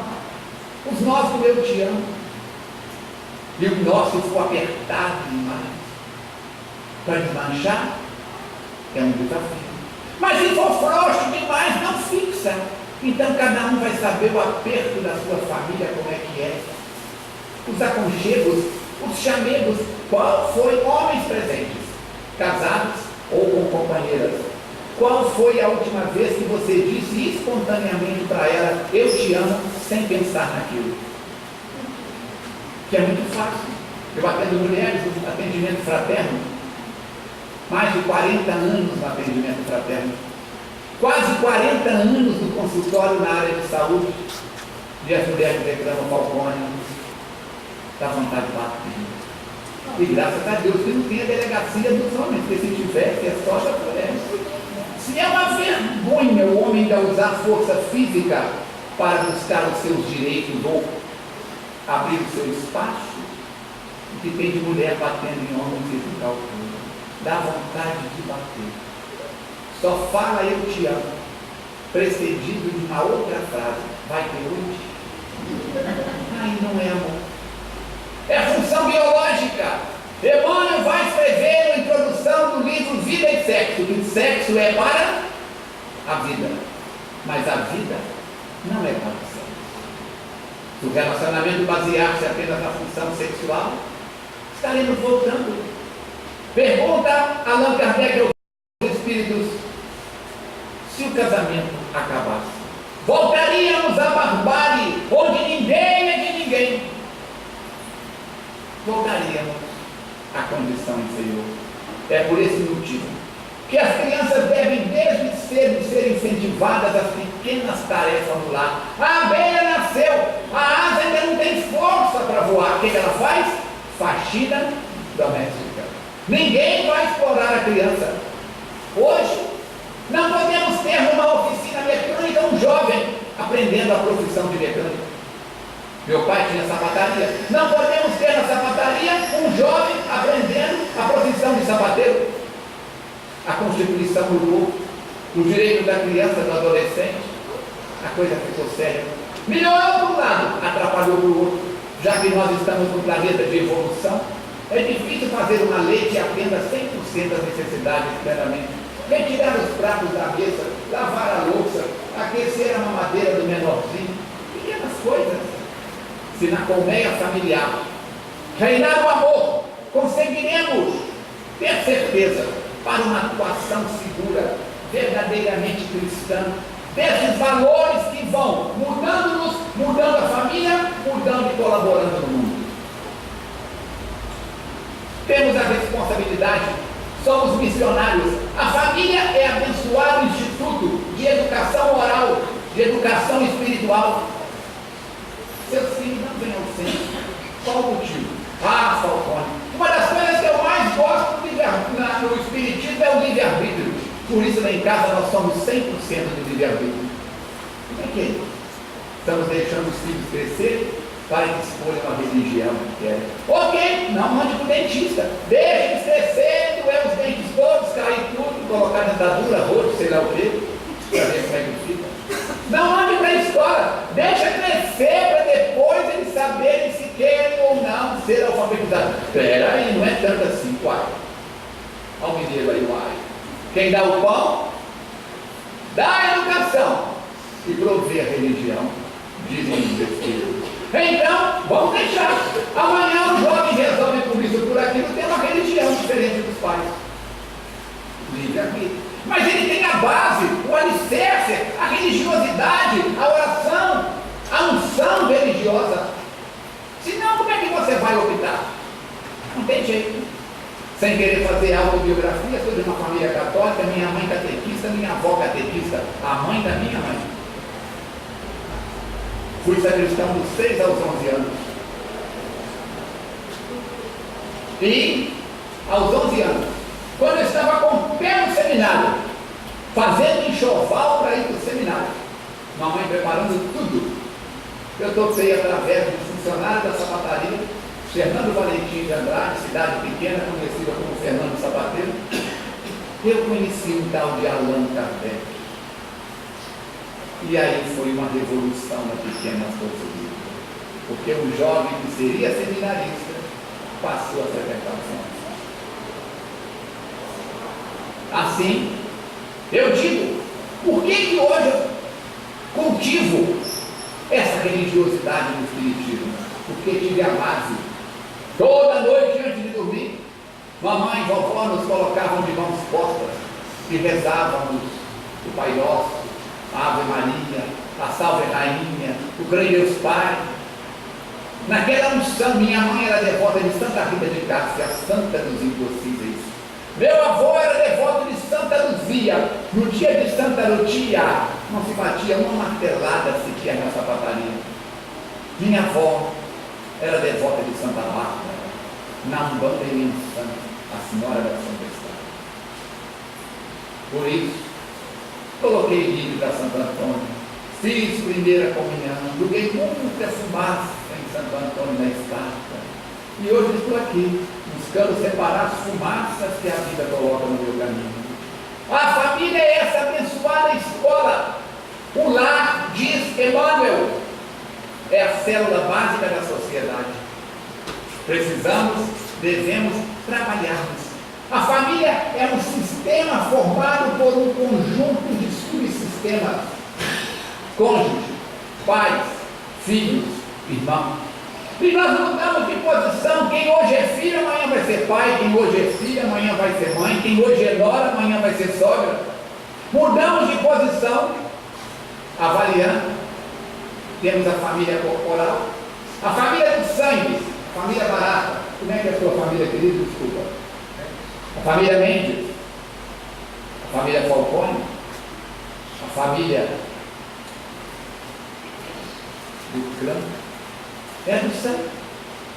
os nós do eu te amo. E o nosso for apertado demais para desmanchar, é um desafio. Mas se for frouxo demais, não fixa. Então cada um vai saber o aperto da sua família, como é que é. Os aconchegos, os chamegos. Qual foi, homens presentes, casados ou com companheiras, qual foi a última vez que você disse espontaneamente para ela: eu te amo, sem pensar naquilo? Que é muito fácil. Eu atendo mulheres no atendimento fraterno, mais de 40 anos no atendimento fraterno, quase 40 anos no consultório na área de saúde, e as mulheres reclamam: Falcone, dá vontade de bater. E graças a Deus que não tem a delegacia dos homens, porque se tivesse, é só das mulheres. Se é uma vergonha o homem ainda usar força física para buscar os seus direitos ou abrir o seu espaço, o que tem de mulher batendo em homens e ficar o mundo. Dá vontade de bater. Só fala eu te amo, precedido de uma outra frase: vai ter hoje? Aí não é amor. É função biológica. Emmanuel vai escrever a introdução do livro Vida e Sexo, que sexo é para a vida, mas a vida não é para o sexo. Se o relacionamento basear-se apenas na função sexual, estaremos voltando. Pergunta Allan Kardec aos espíritos: se o casamento acabasse, voltaríamos à barbárie, onde ninguém é de ninguém? Voltaríamos à condição inferior. É por esse motivo que as crianças devem desde cedo ser incentivadas às pequenas tarefas no lar. A abelha nasceu, a asa ainda não tem força para voar. O que ela faz? Faxina doméstica. Ninguém vai explorar a criança. Hoje, não podemos ter numa oficina mecânica um jovem aprendendo a profissão de mecânico. Meu pai tinha sapataria. Não podemos ter na sapataria um jovem aprendendo a profissão de sapateiro. A Constituição mudou, o direito da criança, do adolescente, a coisa ficou séria. Melhorou por um lado, atrapalhou por outro. Já que nós estamos num planeta de evolução, é difícil fazer uma lei que atenda 100% das necessidades plenamente. Retirar os pratos da mesa, lavar a louça, aquecer a mamadeira do menorzinho, pequenas coisas. Se na colmeia familiar reinar o amor, conseguiremos ter certeza para uma atuação segura, verdadeiramente cristã, desses valores que vão mudando-nos, mudando a família, mudando e colaborando no mundo. temos a responsabilidade, somos missionários. A família é abençoado instituto de educação moral, de educação espiritual. Seus filhos não vêm ao centro. Qual o motivo? Ah, Falcone, uma das coisas que eu mais gosto no Espiritismo é o livre-arbítrio. Por isso, lá em casa, nós somos 100% de livre-arbítrio. Como é que é? Estamos deixando os filhos crescer para que escolham a religião que querem. Ok, não mande para o dentista. Deixe eles crescer, doer os dentes todos, cair tudo, colocar dentadura, rosto, sei lá o quê, para ver como é que fica. Não mande para a escola. Deixa crescer para depois eles saberem se querem ou não ser alfabetizados. Espera aí, não é tanto assim, uai. Olha o mineiro aí, uai. Quem dá o pão, dá a educação e provê a religião, dizem os espíritos. Então, vamos deixar. Amanhã o jovem resolve por isso ou por aquilo, tem uma religião diferente dos pais. Livre-arbítrio. Mas ele tem a base, o alicerce, a religiosidade, a oração, a unção religiosa. Senão, como é que você vai optar? Não tem jeito. Sem querer fazer autobiografia, sou de uma família católica, minha mãe catequista, minha avó catequista, a mãe da minha mãe. Fui sacristão dos 6 aos 11 anos. E, aos 11 anos, quando eu estava com o pé no seminário, fazendo enxoval para ir para o seminário, mamãe preparando tudo, eu topei através do funcionário da sapataria, Fernando Valentim de Andrade, cidade pequena, conhecida como Fernando Sapateiro. Eu conheci um tal de Allan Kardec. E aí foi uma revolução na pequena força de vida, porque um jovem que seria seminarista passou a frequentar o centro. Assim, eu digo, por que hoje eu cultivo essa religiosidade no Espiritismo? Porque tive a base. Toda noite antes de dormir, mamãe e vovó nos colocavam de mãos postas e rezávamos o Pai Nosso, a Ave Maria, a Salve Rainha, o Creio Deus Pai. Naquela unção, minha mãe era devota de Santa Rita de Cássia, a Santa dos Impossíveis. Meu avô era devoto de Santa Luzia. No dia de Santa Lucia, não se batia uma martelada sequer na sapataria. Minha avó era devota de Santa Marta, na Umbanda Imensa, a Senhora da Santa Estrada. Por isso, coloquei livro da Santo Antônio, fiz primeira comunhão, joguei muita fumaça em Santo Antônio da Estátua. E hoje estou aqui, buscando separar as fumaças que a vida coloca no meu caminho. A família é essa abençoada escola. O lar, diz Emmanuel, é a célula básica da sociedade. Precisamos, devemos trabalharmos. A família é um sistema formado por um conjunto de subsistemas: cônjuge, pais, filhos, irmãos. E nós mudamos de posição. Quem hoje é filho, amanhã vai ser pai. Quem hoje é filha, amanhã vai ser mãe. Quem hoje é nora, amanhã vai ser sogra. Mudamos de posição, avaliando. Temos a família corporal, a família do sangue, família barata. Como é que é a sua família, querido? Desculpa. A família Mendes, a família Falcone, a família do clã, é do sangue.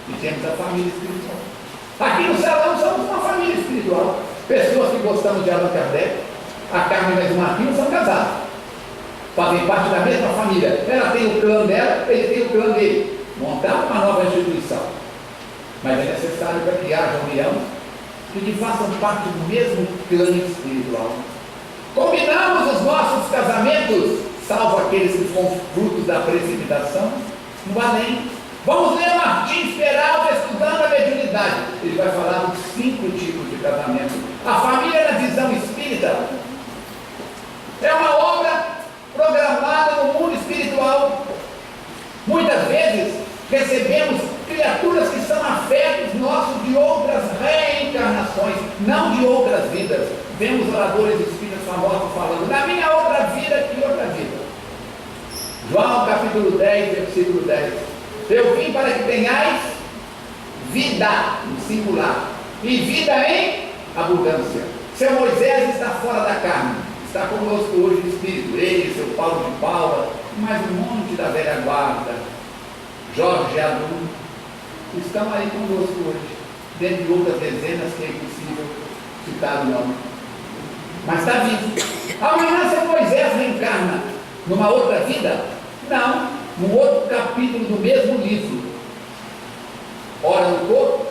E temos a família espiritual. Aqui no salão somos uma família espiritual. Pessoas que gostamos de Allan Kardec, a Carmen e o Marquinhos são casados. Fazem parte da mesma família. Ela tem o clã dela, ele tem o clã dele. Montar uma nova instituição. Mas é necessário para que haja união e que façam parte do mesmo clã espiritual. Combinamos os nossos casamentos, salvo aqueles que são frutos da precipitação, no além. Vamos ler Martins Peralta estudando a mediunidade. Ele vai falar dos 5 tipos de casamento. A família na visão espírita é uma obra programada no mundo espiritual. Muitas vezes recebemos criaturas que são afetos nossos de outras reencarnações, não de outras vidas. Vemos oradores espíritas famosos falando: na minha outra vida, que outra vida? João capítulo 10, versículo 10. Eu vim para que tenhais vida, no singular, e vida em abundância. Seu Moisés está fora da carne, está conosco hoje no Espírito, ele, seu Paulo de Paula, mais um monte da velha guarda, Jorge Adum, estão aí conosco hoje, dentre outras dezenas que é impossível citar o nome. Mas está vivo. Amanhã seu Moisés reencarna numa outra vida? Não, num outro capítulo do mesmo livro. Ora no corpo,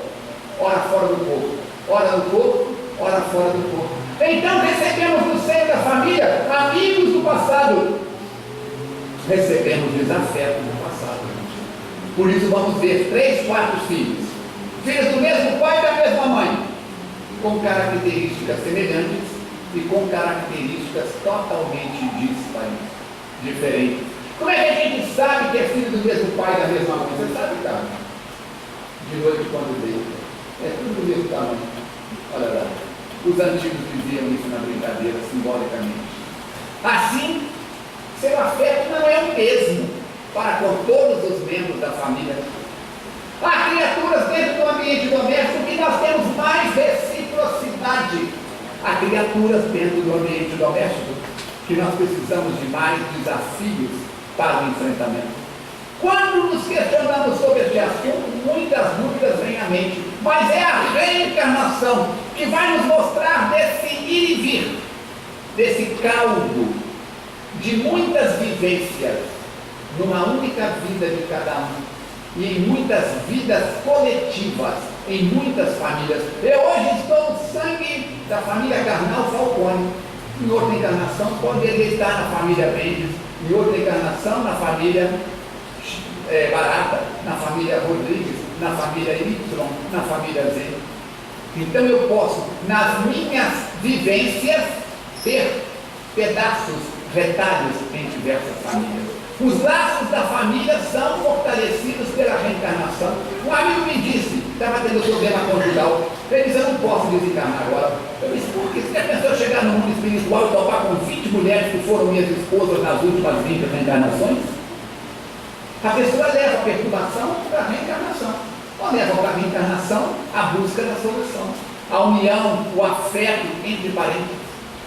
ora fora do corpo. Ora no corpo, ora fora do corpo. Então recebemos do seio da família amigos do passado. Recebemos desafeto do passado. Por isso vamos ver 3, 4 filhos. Filhos do mesmo pai e da mesma mãe, com características semelhantes e com características totalmente diferentes. Como é que a gente sabe que é filho do mesmo pai e da mesma mãe? Você sabe, cara? De noite quando veio. É tudo do mesmo tamanho. Olha lá. Os antigos diziam isso na brincadeira, simbolicamente. Assim, seu afeto não é o mesmo para com todos os membros da família. Há criaturas dentro do ambiente doméstico que nós temos mais reciprocidade. Há criaturas dentro do ambiente doméstico que nós precisamos de mais desafios para o enfrentamento. Quando nos questionamos sobre este assunto, muitas dúvidas vêm à mente, mas é a reencarnação que vai nos mostrar desse ir e vir, desse caldo de muitas vivências numa única vida de cada um. E em muitas vidas coletivas, em muitas famílias. Eu hoje estou no sangue da família carnal Falcone. Em outra encarnação poderia estar na família Mendes, em outra encarnação na família Barata, na família Rodrigues, na família Y, na família Z. Então eu posso, nas minhas vivências, ter pedaços, retalhos em diversas famílias. Os laços da família são fortalecidos pela reencarnação. Um amigo me disse, estava tendo problema conjugal, ele disse: eu não posso desencarnar agora. Eu disse: por que? Você já pensou chegar no mundo espiritual e topar com 20 mulheres que foram minhas esposas nas últimas 20 reencarnações? A pessoa leva a perturbação para a reencarnação, ou leva para a reencarnação a busca da solução, a união, o afeto entre parentes.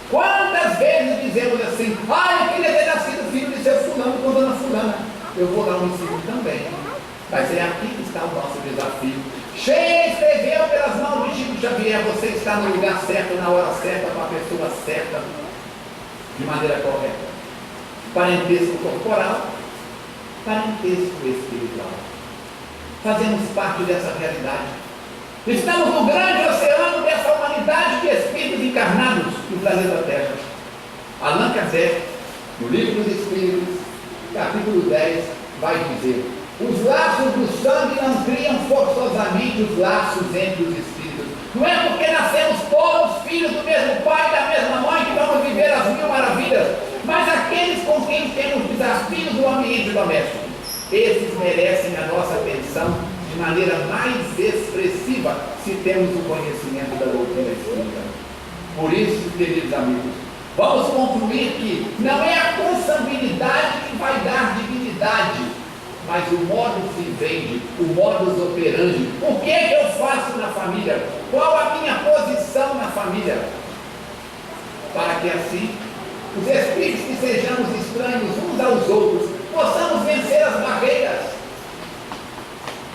Quantas vezes dizemos assim: eu queria ter nascido filho de seu fulano com dona fulana. Eu vou dar um ensino também. Mas é aqui que está o nosso desafio. Sheila escreveu pelas mãos de Chico Xavier: você está no lugar certo, na hora certa, com a pessoa certa, de maneira correta. Parentesco corporal, parentesco espiritual. Fazemos parte dessa realidade. Estamos no grande oceano dessa humanidade de espíritos encarnados no planeta Terra. Allan Kardec, no Livro dos Espíritos, capítulo 10, vai dizer: os laços do sangue não criam forçosamente os laços entre os espíritos. Não é porque nascemos todos filhos do mesmo pai e da mesma mãe que vamos viver as 1000 maravilhas, mas aqueles com quem temos desafios no ambiente doméstico, esses merecem a nossa atenção de maneira mais expressiva se temos o conhecimento da doutrina espírita. Por isso, queridos amigos, vamos concluir que não é a consanguinidade que vai dar dignidade, mas o modus vivendi, o modus operandi. O que é que eu faço na família? Qual a minha posição na família? Para que assim, os espíritos que sejamos estranhos uns aos outros, possamos vencer as barreiras.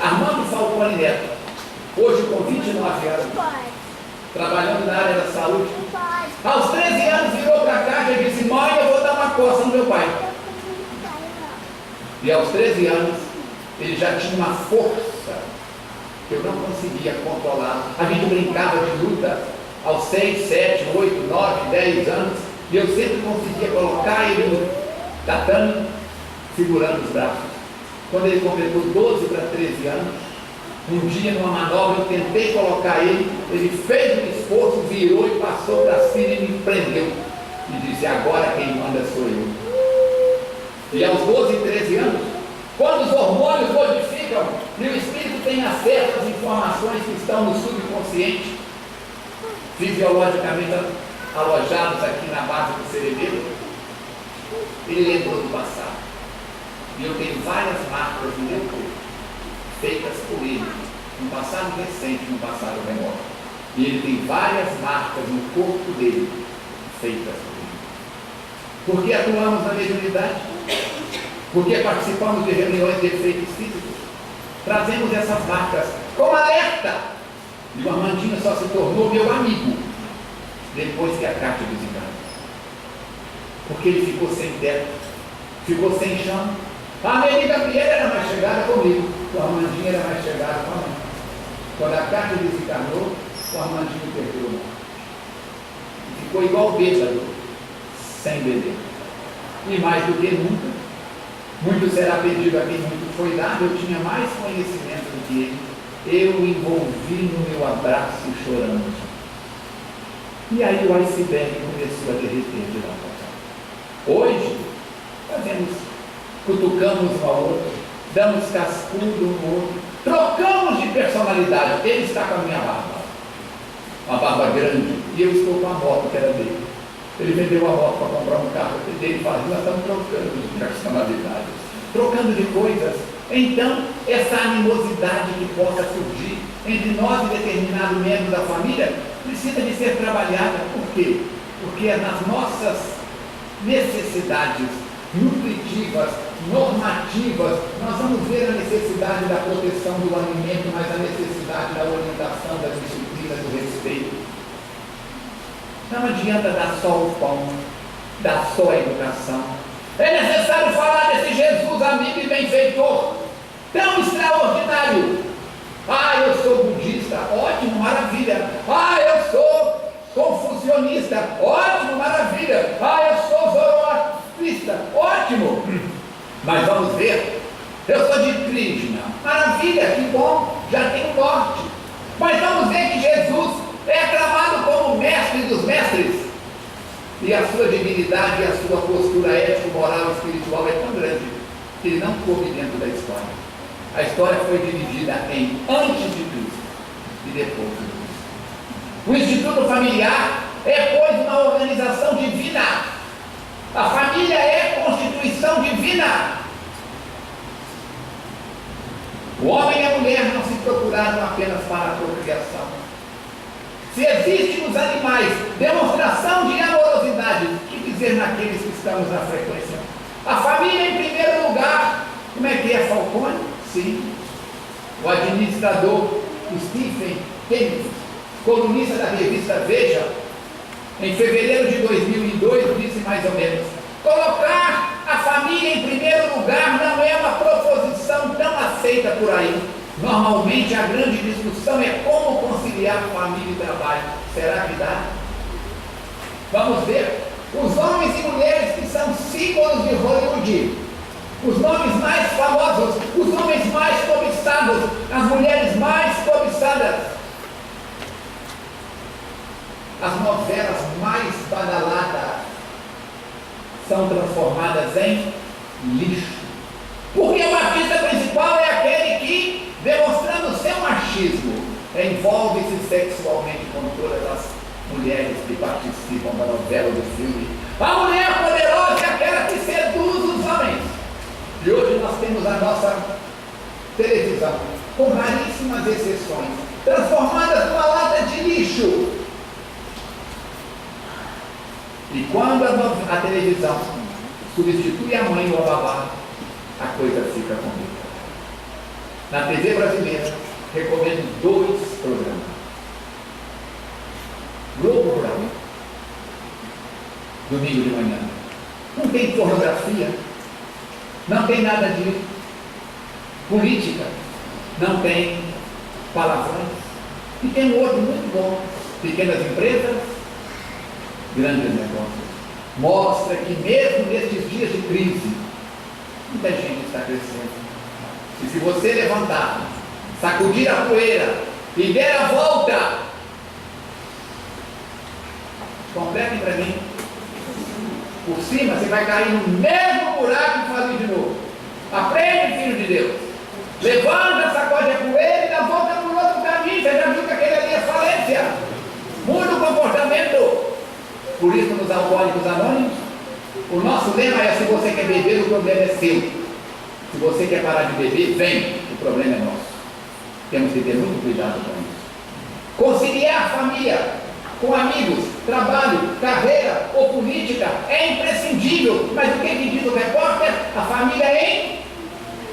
Armando Falcone Neto, hoje com 29 anos, trabalhando na área da saúde, aos 13 anos virou para cá e disse: mãe, eu vou dar uma coça no meu pai. E aos 13 anos, ele já tinha uma força que eu não conseguia controlar. A gente brincava de luta aos 6, 7, 8, 9, 10 anos, e eu sempre conseguia colocar ele no tatame, segurando os braços. Quando ele completou 12 para 13 anos, um dia numa manobra eu tentei colocar ele fez um esforço, virou e passou para cima e me prendeu. E disse: agora quem manda sou eu. E aos 12 e 13 anos, quando os hormônios modificam e o espírito tem acesso às informações que estão no subconsciente, fisiologicamente alojados aqui na base do cerebelo, ele lembrou do passado. E eu tenho várias marcas no meu corpo, feitas por ele, no passado recente, no passado remoto. E ele tem várias marcas no corpo dele, feitas por ele. Por que atuamos na mediunidade? Porque participamos de reuniões de efeitos físicos. Trazemos essas marcas como alerta. E o Armandinho só se tornou meu amigo depois que a Cátia desencarnou. Porque ele ficou sem teto, ficou sem chão. A Amelie Gabriela era mais chegada comigo, o Armandinho era mais chegado com a mãe. Quando a Cátia desencarnou, o Armandinho perdeu o nome. Ficou igual bêbado, sem beber. E mais do que nunca, muito será pedido a quem muito foi dado, eu tinha mais conhecimento do que ele. Eu o envolvi no meu abraço chorando. E aí o iceberg começou a derreter de lá para cá. Hoje, cutucamos um ao outro, damos cascudo um no outro, trocamos de personalidade. Ele está com a minha barba, uma barba grande, e eu estou com a moto que era dele. Ele vendeu a moto para comprar um carro dele e fala: nós estamos trocando de personalidade, trocando de coisas. Então, essa animosidade que possa surgir entre nós e determinado membro da família precisa de ser trabalhada. Por quê? Porque é nas nossas necessidades nutritivas, normativas, nós vamos ver a necessidade da proteção do alimento, mas a necessidade da orientação, da disciplina, do respeito. Não adianta dar só o pão, dar só a educação. É necessário falar desse Jesus amigo e benfeitor, tão extraordinário. Ah, eu sou budista, ótimo, maravilha. Ah, eu sou confucionista, ótimo, maravilha. Ah, eu sou zoroastrista, ótimo. Mas vamos ver, eu sou de Krishna, maravilha, que bom, já tem um norte. Mas vamos ver que Jesus é aclamado como mestre dos mestres. E a sua divinidade e a sua postura ética, moral e espiritual é tão grande que ele não coube dentro da história. A história foi dividida em antes de Cristo e depois de Cristo. O Instituto Familiar é, pois, uma organização divina. A família é constituição divina. O homem e a mulher não se procuraram apenas para a procriação. Se existe nos animais demonstração de amorosidade, o que dizer naqueles que estamos na frequência? A família em primeiro lugar. Como é que é, Falcone? Sim. O administrador Stephen Kennedy, colunista da revista Veja, em fevereiro de 2002, disse mais ou menos: colocar a família em primeiro lugar não é uma proposição tão aceita por aí. Normalmente a grande discussão é como conciliar família e trabalho. Será que dá? Vamos ver. Os homens e mulheres que são símbolos de Hollywood, os nomes mais famosos, os homens mais cobiçados, as mulheres mais cobiçadas, as novelas mais badaladas são transformadas em lixo. Porque o artista principal é aquele que, demonstrando seu machismo, envolve-se sexualmente com todas as mulheres que participam da novela, do filme. A mulher poderosa é aquela que seduz os homens. E hoje nós temos a nossa televisão, com raríssimas exceções, transformadas numa lata de lixo. E quando a televisão substitui a mãe ou a babá, a coisa fica complicada. Na TV brasileira, recomendo 2 programas. Globo Rural, domingo de manhã. Não tem pornografia, não tem nada de política, não tem palavrões. E tem um outro muito bom: pequenas empresas, grandes negócios. Mostra que mesmo nestes dias de crise, muita gente está crescendo. E se você levantar, sacudir a poeira e der a volta, completem para mim, por cima você vai cair no mesmo buraco e fazer de novo. Aprende, filho de Deus. Levanta, sacode a poeira e dá volta por outro caminho. Você já viu que aquele ali é falência. Muda o comportamento. Por isso, nos Alcoólicos Anônimos, o nosso lema é: se você quer beber, o problema é seu. Se você quer parar de beber, vem, o problema é nosso. Temos que ter muito cuidado com isso. Conciliar a família com amigos, trabalho, carreira ou política é imprescindível, mas o que diz o repórter? A família em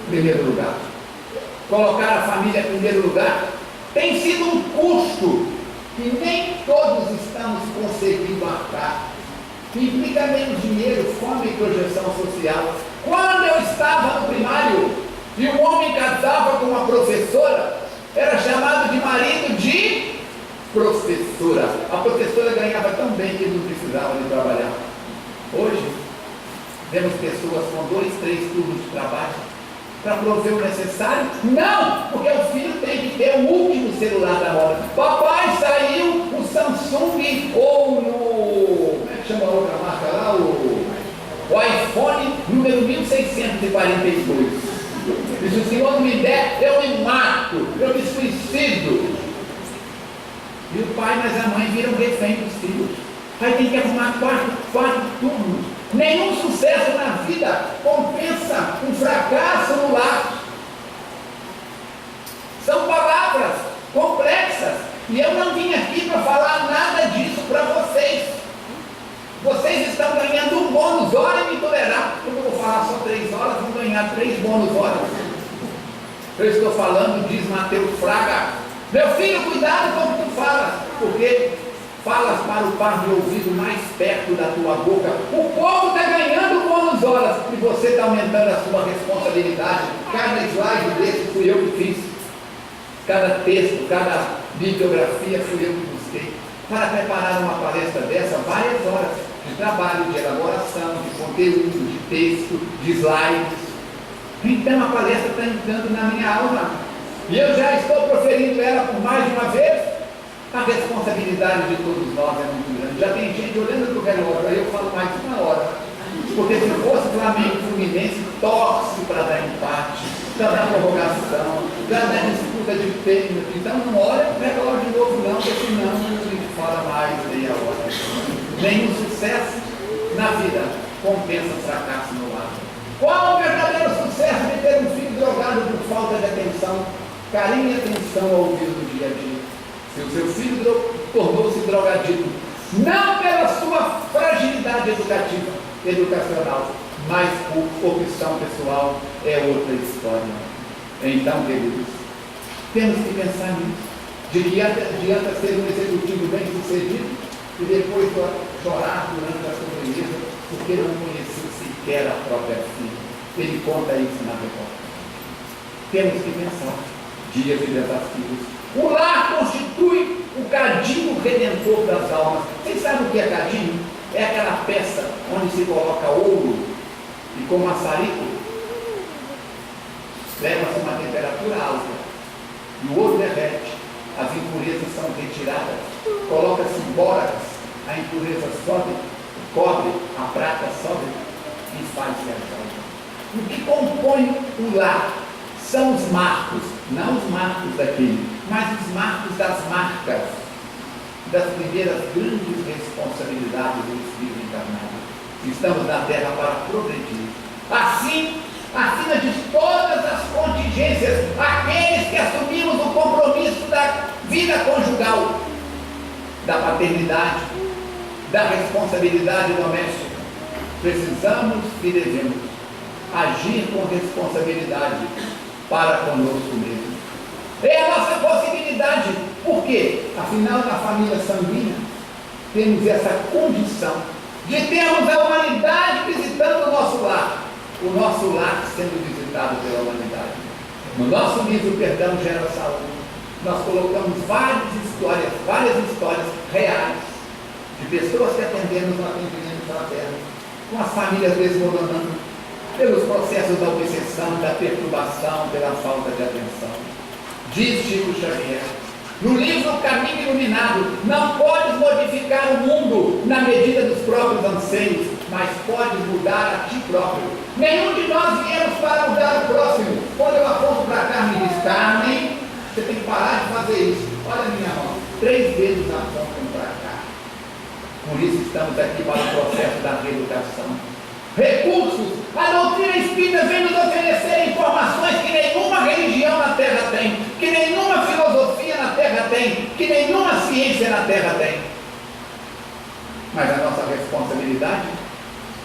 primeiro lugar. Colocar a família em primeiro lugar tem sido um custo que nem todos estamos conseguindo arcar. Implica menos dinheiro, fome e projeção social. Quando eu estava no primário e um homem casava com uma professora, era chamado de marido de professora. A professora ganhava tão bem que não precisava de trabalhar. Hoje, vemos pessoas com 2, 3 turnos de trabalho para prover o necessário? Não! Porque o filho tem que ter o último celular da moda. Papai, saiu o Samsung ou o... como é que chama a outra marca lá? O iPhone número 1642. E se o senhor não me der, eu me mato, eu me suicido. E o pai mas a mãe viram refém dos filhos. Aí tem que arrumar 4 turnos. Nenhum sucesso na vida compensa um fracasso no lar. São palavras complexas. E eu não vim aqui para falar nada disso para vocês. Vocês estão ganhando um bônus hora e me tolerar. Como eu vou falar só 3 horas, vão ganhar 3 bônus horas. Eu estou falando, diz Mateus Fraga, meu filho, cuidado com o que tu falas, porque falas para o par de ouvido mais perto da tua boca. O povo está ganhando bônus horas e você está aumentando a sua responsabilidade. Cada slide desse fui eu que fiz. Cada texto, cada bibliografia fui eu que busquei. Para preparar uma palestra dessa, várias horas de trabalho, de elaboração, de conteúdo, de texto, de slides. Então a palestra está entrando na minha alma. E eu já estou proferindo ela por mais de uma vez. A responsabilidade de todos nós é muito grande. Já tem gente olhando para o relógio, aí eu falo mais de 1 hora. Porque se fosse Flamengo e Fluminense, torce para dar empate, para dar prorrogação, para dar disputa de pênalti. Então não olha para o relógio de novo não, porque senão a gente fala mais meia hora. Nenhum sucesso na vida compensa o fracasso no lar. Qual o verdadeiro sucesso de ter um filho drogado por falta de atenção, carinho e atenção ao ouvir no dia a dia? Se o seu filho tornou-se drogadito, não pela sua fragilidade educacional, mas por opção pessoal, é outra história. Então, queridos, temos que pensar nisso. De que adianta ser um executivo bem sucedido e depois chorar durante a sobremesa porque não conheceu sequer a própria filha. Ele conta isso na reportagem. Temos que pensar. Dias e desafios. O lar constitui o cadinho redentor das almas. Vocês sabem o que é cadinho? É aquela peça onde se coloca ouro e com maçarico leva-se uma temperatura alta e o ouro derrete, as impurezas são retiradas, coloca-se bórax, a impureza sobe, o cobre, a prata sobe e faz-se a joia. O que compõe o lar são os marcos, não os marcos daquele, mas os marcos das marcas, das primeiras grandes responsabilidades do Espírito encarnado. Estamos na Terra para progredir. Assim, acima de todas as contingências, aqueles que assumimos o compromisso da vida conjugal, da paternidade, da responsabilidade doméstica, precisamos e devemos agir com responsabilidade para conosco mesmo. É a nossa possibilidade. Por quê? Afinal, na família sanguínea, temos essa condição de termos a humanidade visitando o nosso lar sendo visitado pela humanidade. No nosso livro Perdão Gera Saúde, nós colocamos várias histórias reais de pessoas que atendemos no atendimento fraterno, com as famílias desmoronando pelos processos da obsessão, da perturbação, pela falta de atenção. Diz Chico Xavier, no livro Caminho Iluminado, não podes modificar o mundo na medida dos próprios anseios, mas podes mudar a ti próprio. Nenhum de nós viemos para mudar o próximo. Quando eu aponto para cá e diz, Carmen, você tem que parar de fazer isso. Olha a minha mão, 3 dedos apontam para cá. Por isso estamos aqui para o processo da reeducação. Recursos, a doutrina espírita vem nos oferecer informações que nenhuma religião na Terra tem, que nenhuma filosofia na Terra tem, que nenhuma ciência na Terra tem. Mas a nossa responsabilidade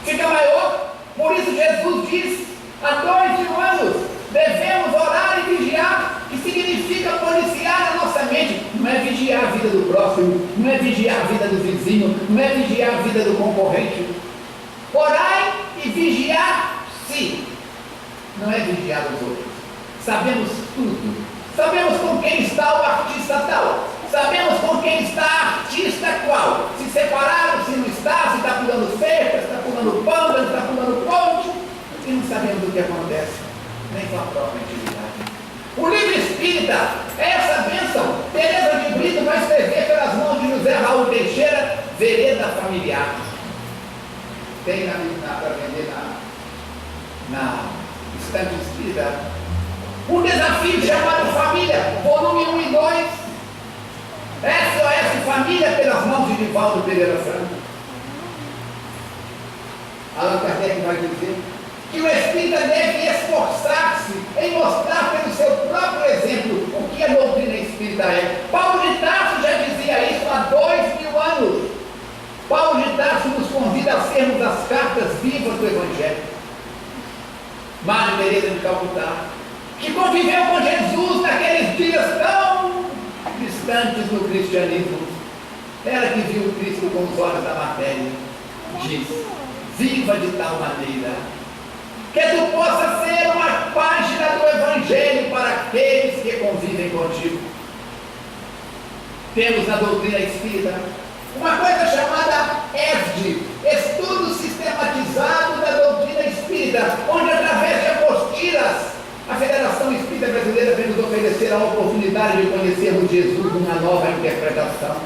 fica maior. Por isso Jesus diz, há 2 mil anos, devemos orar e vigiar, que significa policiar a nossa mente. Não é vigiar a vida do próximo, não é vigiar a vida do vizinho, não é vigiar a vida do concorrente. Orai e vigiar-se, não é vigiar os outros. Sabemos tudo. Sabemos com quem está o artista tal. Sabemos com quem está a artista qual. Se separaram, se não está, se está pulando cerca, se está pulando panda, se está pulando ponte. E não sabemos o que acontece, nem com a própria intimidade. O livro espírita é essa bênção. Teresa de Brito vai escrever pelas mãos de José Raul Teixeira, Vereda Familiar. Tem para vender na estante espírita. Um desafio chamado Família, volume 1 e 2. SOS Família, pelas mãos de Divaldo Pereira Franco. Allan Kardec vai dizer que o espírita deve esforçar-se em mostrar pelo seu próprio exemplo o que a doutrina espírita é. Paulo de Tarso já dizia isso há 2 mil anos. Paulo de Tarso nos convida a sermos as cartas vivas do Evangelho. Madre Teresa de Calcutá, que conviveu com Jesus naqueles dias tão distantes do cristianismo, ela que viu Cristo com os olhos da matéria, diz: viva de tal maneira que tu possa ser uma página do Evangelho para aqueles que convivem contigo. Temos na doutrina espírita uma coisa chamada ESD, Estudo Sistematizado da Doutrina Espírita, onde através de apostilas a Federação Espírita Brasileira vem nos oferecer a oportunidade de conhecermos Jesus numa nova interpretação,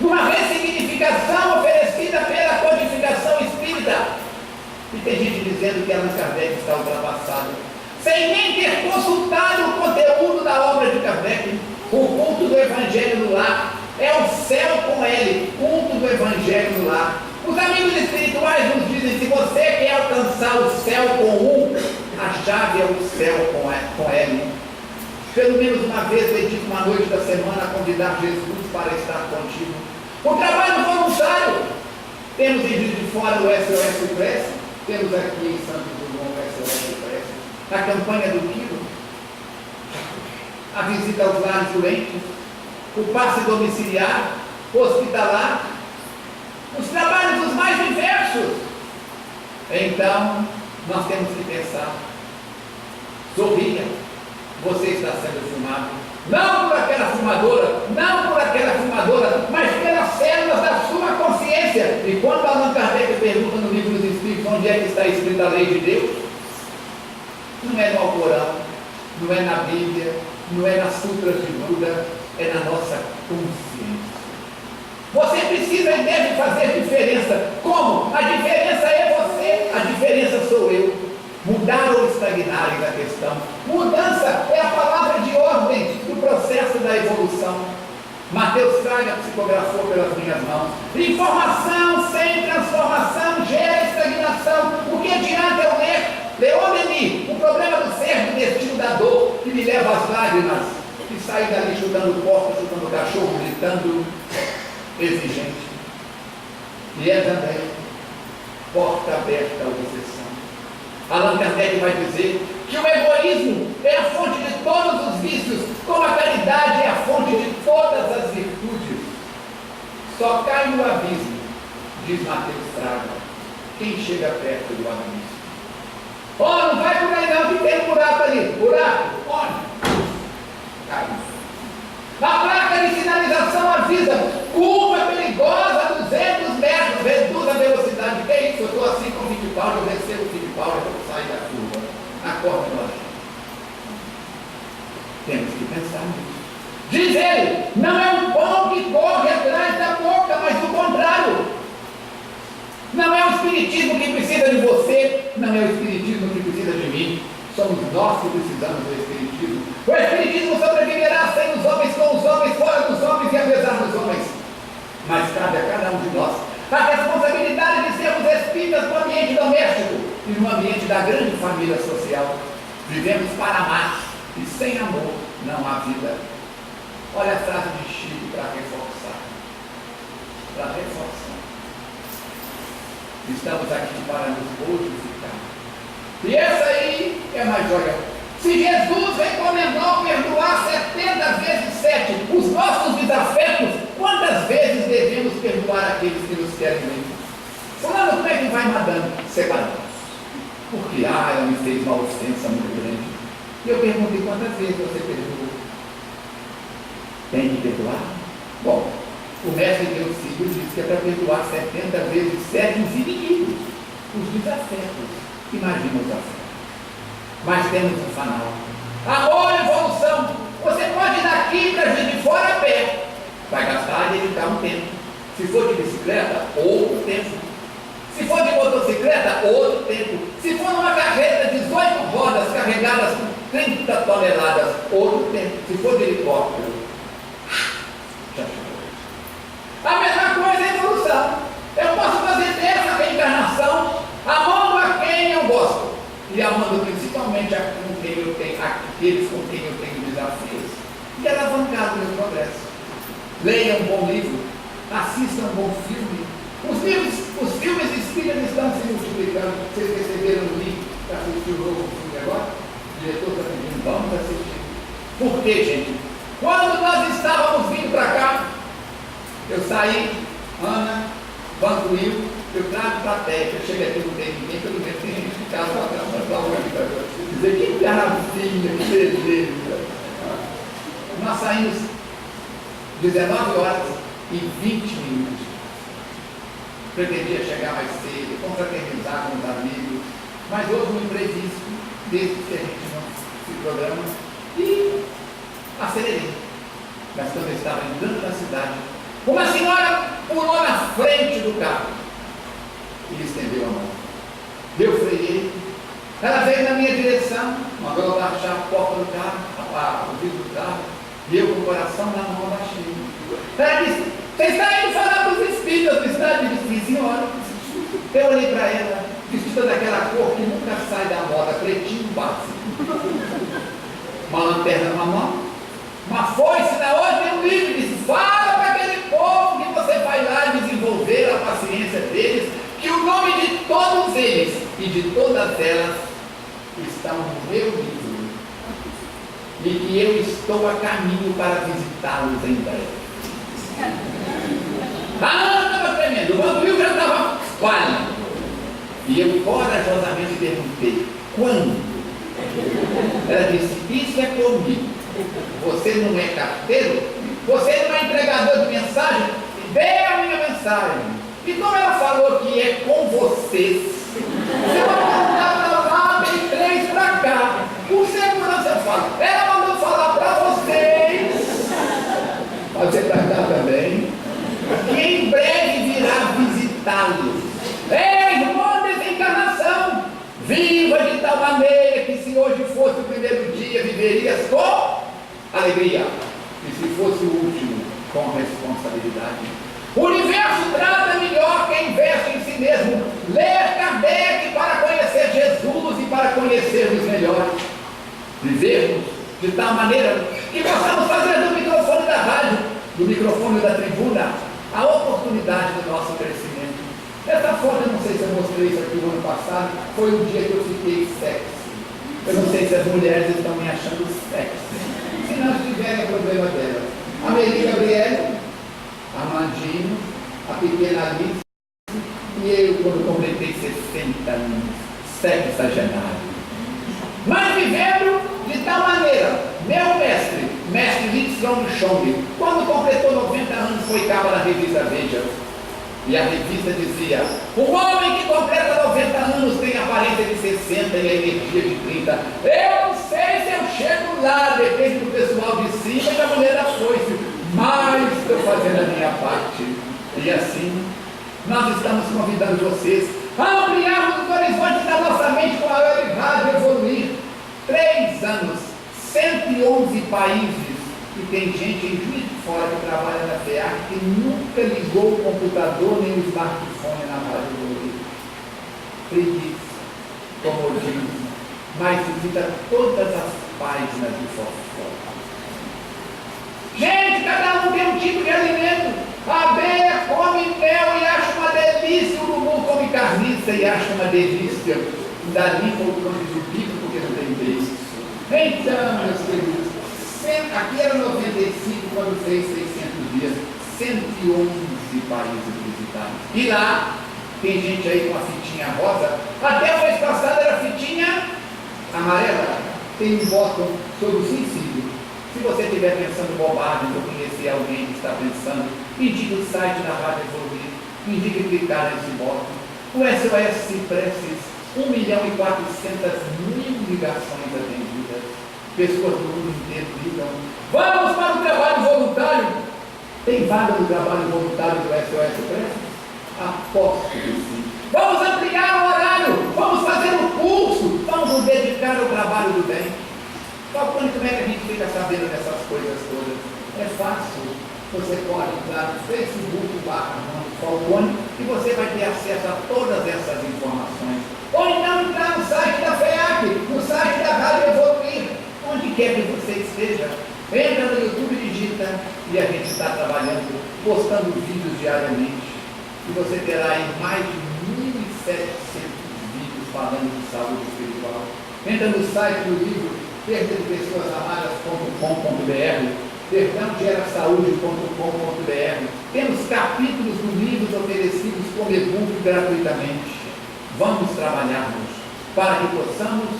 numa ressignificação oferecida pela codificação espírita. E tem gente dizendo que Allan Kardec está ultrapassado, sem nem ter consultado o conteúdo da obra de Kardec. O culto do Evangelho no lar é o céu com L, culto do Evangelho no lar. Os amigos espirituais nos dizem: se você quer alcançar o céu com a chave é o céu com L. Pelo menos uma vez, dedique uma noite da semana a convidar Jesus para estar contigo. O trabalho voluntário. Temos em Juiz de Fora o SOS Prece, temos aqui em Santos Dumont o SOS Prece, a campanha do quilo, a visita aos lares doentes, o passe domiciliar, hospitalar, os trabalhos os mais diversos. Então, nós temos que pensar: sorria, você está sendo filmado, não por aquela fumadora, mas pelas células da sua consciência. E quando Allan Kardec pergunta no livro dos Espíritos onde é que está escrita a lei de Deus, não é no Alcorão, não é na Bíblia, não é nas sutras de Buda, é na nossa consciência. Você precisa e deve fazer diferença. Como? A diferença é você, a diferença sou eu. Mudar ou estagnar é a questão. Mudança é a palavra de ordem do processo da evolução. Mateus Fraga psicografou pelas minhas mãos. Informação sem transformação gera estagnação. O que adianta eu ler Leon Denis, O Problema do Ser, do Destino da Dor, que me leva às lágrimas, e sair dali chutando porta, chutando cachorro, gritando, exigente. E é também porta aberta à obsessão. Allan Kardec vai dizer que o egoísmo é a fonte de todos os vícios, como a caridade é a fonte de todas as virtudes. Só cai no abismo, diz Mateus Fraga, quem chega perto do abismo. Oh, não vai por aí não, que tem um buraco ali. Buraco? Onde? Cai. A placa de sinalização avisa: curva perigosa, 200 metros, reduz a velocidade. Que é isso? Eu estou assim com o Fittipaldi, eu recebo o Fittipaldi, eu vou sair da curva. Acorda nós. Temos que pensar nisso. Diz ele: não é um pão que corre atrás da boca, mas do contrário. Não é o Espiritismo que precisa de você, não é o Espiritismo que precisa de mim. Somos nós que precisamos do Espiritismo. O Espiritismo sobreviverá sem os homens, com os homens, fora dos homens e apesar dos homens. Mas cabe a cada um de nós a responsabilidade de sermos espíritas no ambiente doméstico e no ambiente da grande família social. Vivemos para amar, e sem amor não há vida. Olha a frase de Chico para reforçar. Para reforçar. Estamos aqui para nos modificar. E essa aí é mais joia. Se Jesus recomendou perdoar 70 vezes 7 os nossos desafetos, quantas vezes devemos perdoar aqueles que nos querem bem? Fulano, como é que vai mandando? Separados. Porque, ela me fez uma ofensa muito grande. E eu perguntei, quantas vezes você perdoou? Tem que perdoar? Bom, o mestre Deus Filho diz que é para perdoar 70 vezes 7 os inimigos, os desafetos. Imagina os afetos. Mas temos um fanal. Amor e evolução. Você pode ir daqui para Juiz de Fora a pé. Vai gastar e dedicar um tempo. Se for de bicicleta, outro tempo. Se for de motocicleta, outro tempo. Se for numa carreta de 18 rodas carregadas com 30 toneladas, outro tempo. Se for de helicóptero, já chegou. A mesma coisa é a evolução. Eu posso fazer dessa reencarnação amando a quem eu gosto. E amando principalmente aqueles com quem eu tenho desafios. E alavancar o meu progresso. Leia um bom livro. Assista um bom filme. Os filmes espíritas estão se multiplicando. Vocês receberam o link para assistir o novo filme agora? O diretor está pedindo, vamos assistir. Por quê, gente? Quando nós estávamos vindo para cá, eu saí, Ana, Banco Rio, eu trago para a terra, eu chego aqui, não tem ninguém, pelo menos tem gente de casa para dizer que gracinha, que beleza. Nós saímos 19 horas e 20 minutos. Pretendia chegar mais cedo, confraternizar com os amigos, mas houve um imprevisto, desde que a gente não se programa, e acelerei. Mas quando eu estava entrando na cidade, uma senhora pulou na frente do carro e estendeu a mão. Eu freiei, ela veio na minha direção, mandou eu baixar a porta do carro, o vidro do carro, e eu com o coração na mão baixei. Ela disse, você está indo falar para os espíritos do estado? Eu disse, senhora. Eu olhei para ela, vestida daquela cor que nunca sai da moda, pretinho básico. Uma lanterna na mão, uma foice na outra e um livro, e disse, fala para aquele povo que você vai lá desenvolver a paciência deles, que o nome de todos eles e de todas elas estão no meu livro. E que eu estou a caminho para visitá-los em breve. Estava tremendo, o Banco Rio já estava falhando. E eu corajosamente perguntei, quando? Ela disse, isso é comigo. Você não é carteiro? Você não é entregador de mensagem? Dê a minha mensagem. E como ela falou que é com vocês, você vai mandar para lá, tem 3 para cá. Por segurança eu falo, ela mandou falar para vocês, pode ser para cá também, que em breve virá visitá-los. Ei, irmão, desencarnação, viva de tal maneira que se hoje fosse o primeiro dia, viverias com alegria. E se fosse o último, com responsabilidade. O universo trata melhor quem investe em si mesmo. Ler Kardec para conhecer Jesus e para conhecer os melhores. Vivermos de tal maneira que possamos fazer do microfone da rádio, do microfone da tribuna, a oportunidade do nosso crescimento. Essa foto, eu não sei se eu mostrei isso aqui no ano passado, foi o dia que eu fiquei sexy. Eu não sei se as mulheres estão me achando sexy. Se não estiverem, é problema delas. A Meli Gabriela, Armandinho, a pequena Alice, e eu quando completei 60 anos, sexagenário. Mas vivendo de tal maneira, meu mestre Lidstrom Chong, quando completou 90 anos, foi capa na revista Veja. E a revista dizia, o homem que completa 90 anos tem aparência de 60 e a energia de 30. Eu não sei se eu chego lá, depende do pessoal de cima e da mulher da foice, mas estou fazendo a minha parte. E assim, nós estamos convidando vocês a ampliarmos os horizontes da nossa mente com a web rádio Evoluir. 3 anos, 111 países, e tem gente em Juiz de Fora que trabalha na FEAC que nunca ligou o computador nem o smartphone na rádio Evoluir. Preguiça, comodismo, mas visita todas as páginas de fofoca. Gente, tipo de alimento. A abelha come mel e acha uma delícia, o urubu come carniça e acha uma delícia. Dali colocando de bico porque não tem beijo. Então, meus queridos, aqui era 95 quando fez 600 dias, 111 países visitados. E lá, tem gente aí com a fitinha rosa, até o mês passado era fitinha amarela. Tem um botão sobre o sensível. Se você estiver pensando bobagem ou conhecer alguém que está pensando, indique o site da Rádio Evoluir, indique clicar nesse botão. O SOS Preces, 1.400.000 ligações atendidas. Pessoas do mundo inteiro ligam. Vamos para o trabalho voluntário. Tem vaga no trabalho voluntário do SOS Preces? Aposto que sim. Vamos ampliar o horário. Vamos fazer um curso. Vamos nos dedicar ao trabalho do bem. Como é que a gente fica sabendo dessas coisas todas? É fácil. Você pode entrar no Facebook/Falcone e você vai ter acesso a todas essas informações. Ou então entrar no site da FEAC, no site da Rádio Evoluir, onde quer que você esteja. Entra no YouTube e digita, e a gente está trabalhando, postando vídeos diariamente. E você terá aí mais de 1.700 vídeos falando de saúde espiritual. Entra no site do livro perdedopessoasamadas.com.br, perdãogerasaúde.com.br. Temos capítulos do livro oferecidos como e-book gratuitamente. Vamos trabalharmos para que possamos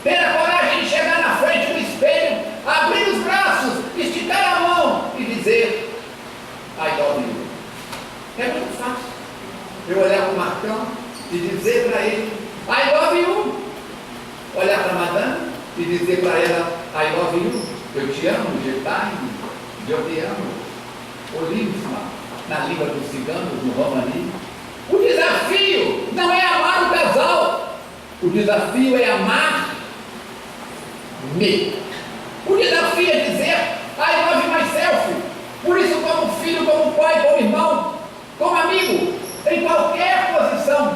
ter a coragem de chegar na frente do espelho, abrir os braços, esticar a mão e dizer I love you. É muito fácil. Eu olhar para o Marcão e dizer para ele I love you. Olhar para a madame e dizer para ela I love you. Eu te amo, Getai, eu te amo. Olimpa, na língua dos ciganos, no romani. O desafio não é amar o casal. O desafio é amar-me. O desafio é dizer I love myself. Por isso, como filho, como pai, como irmão, como amigo, em qualquer posição,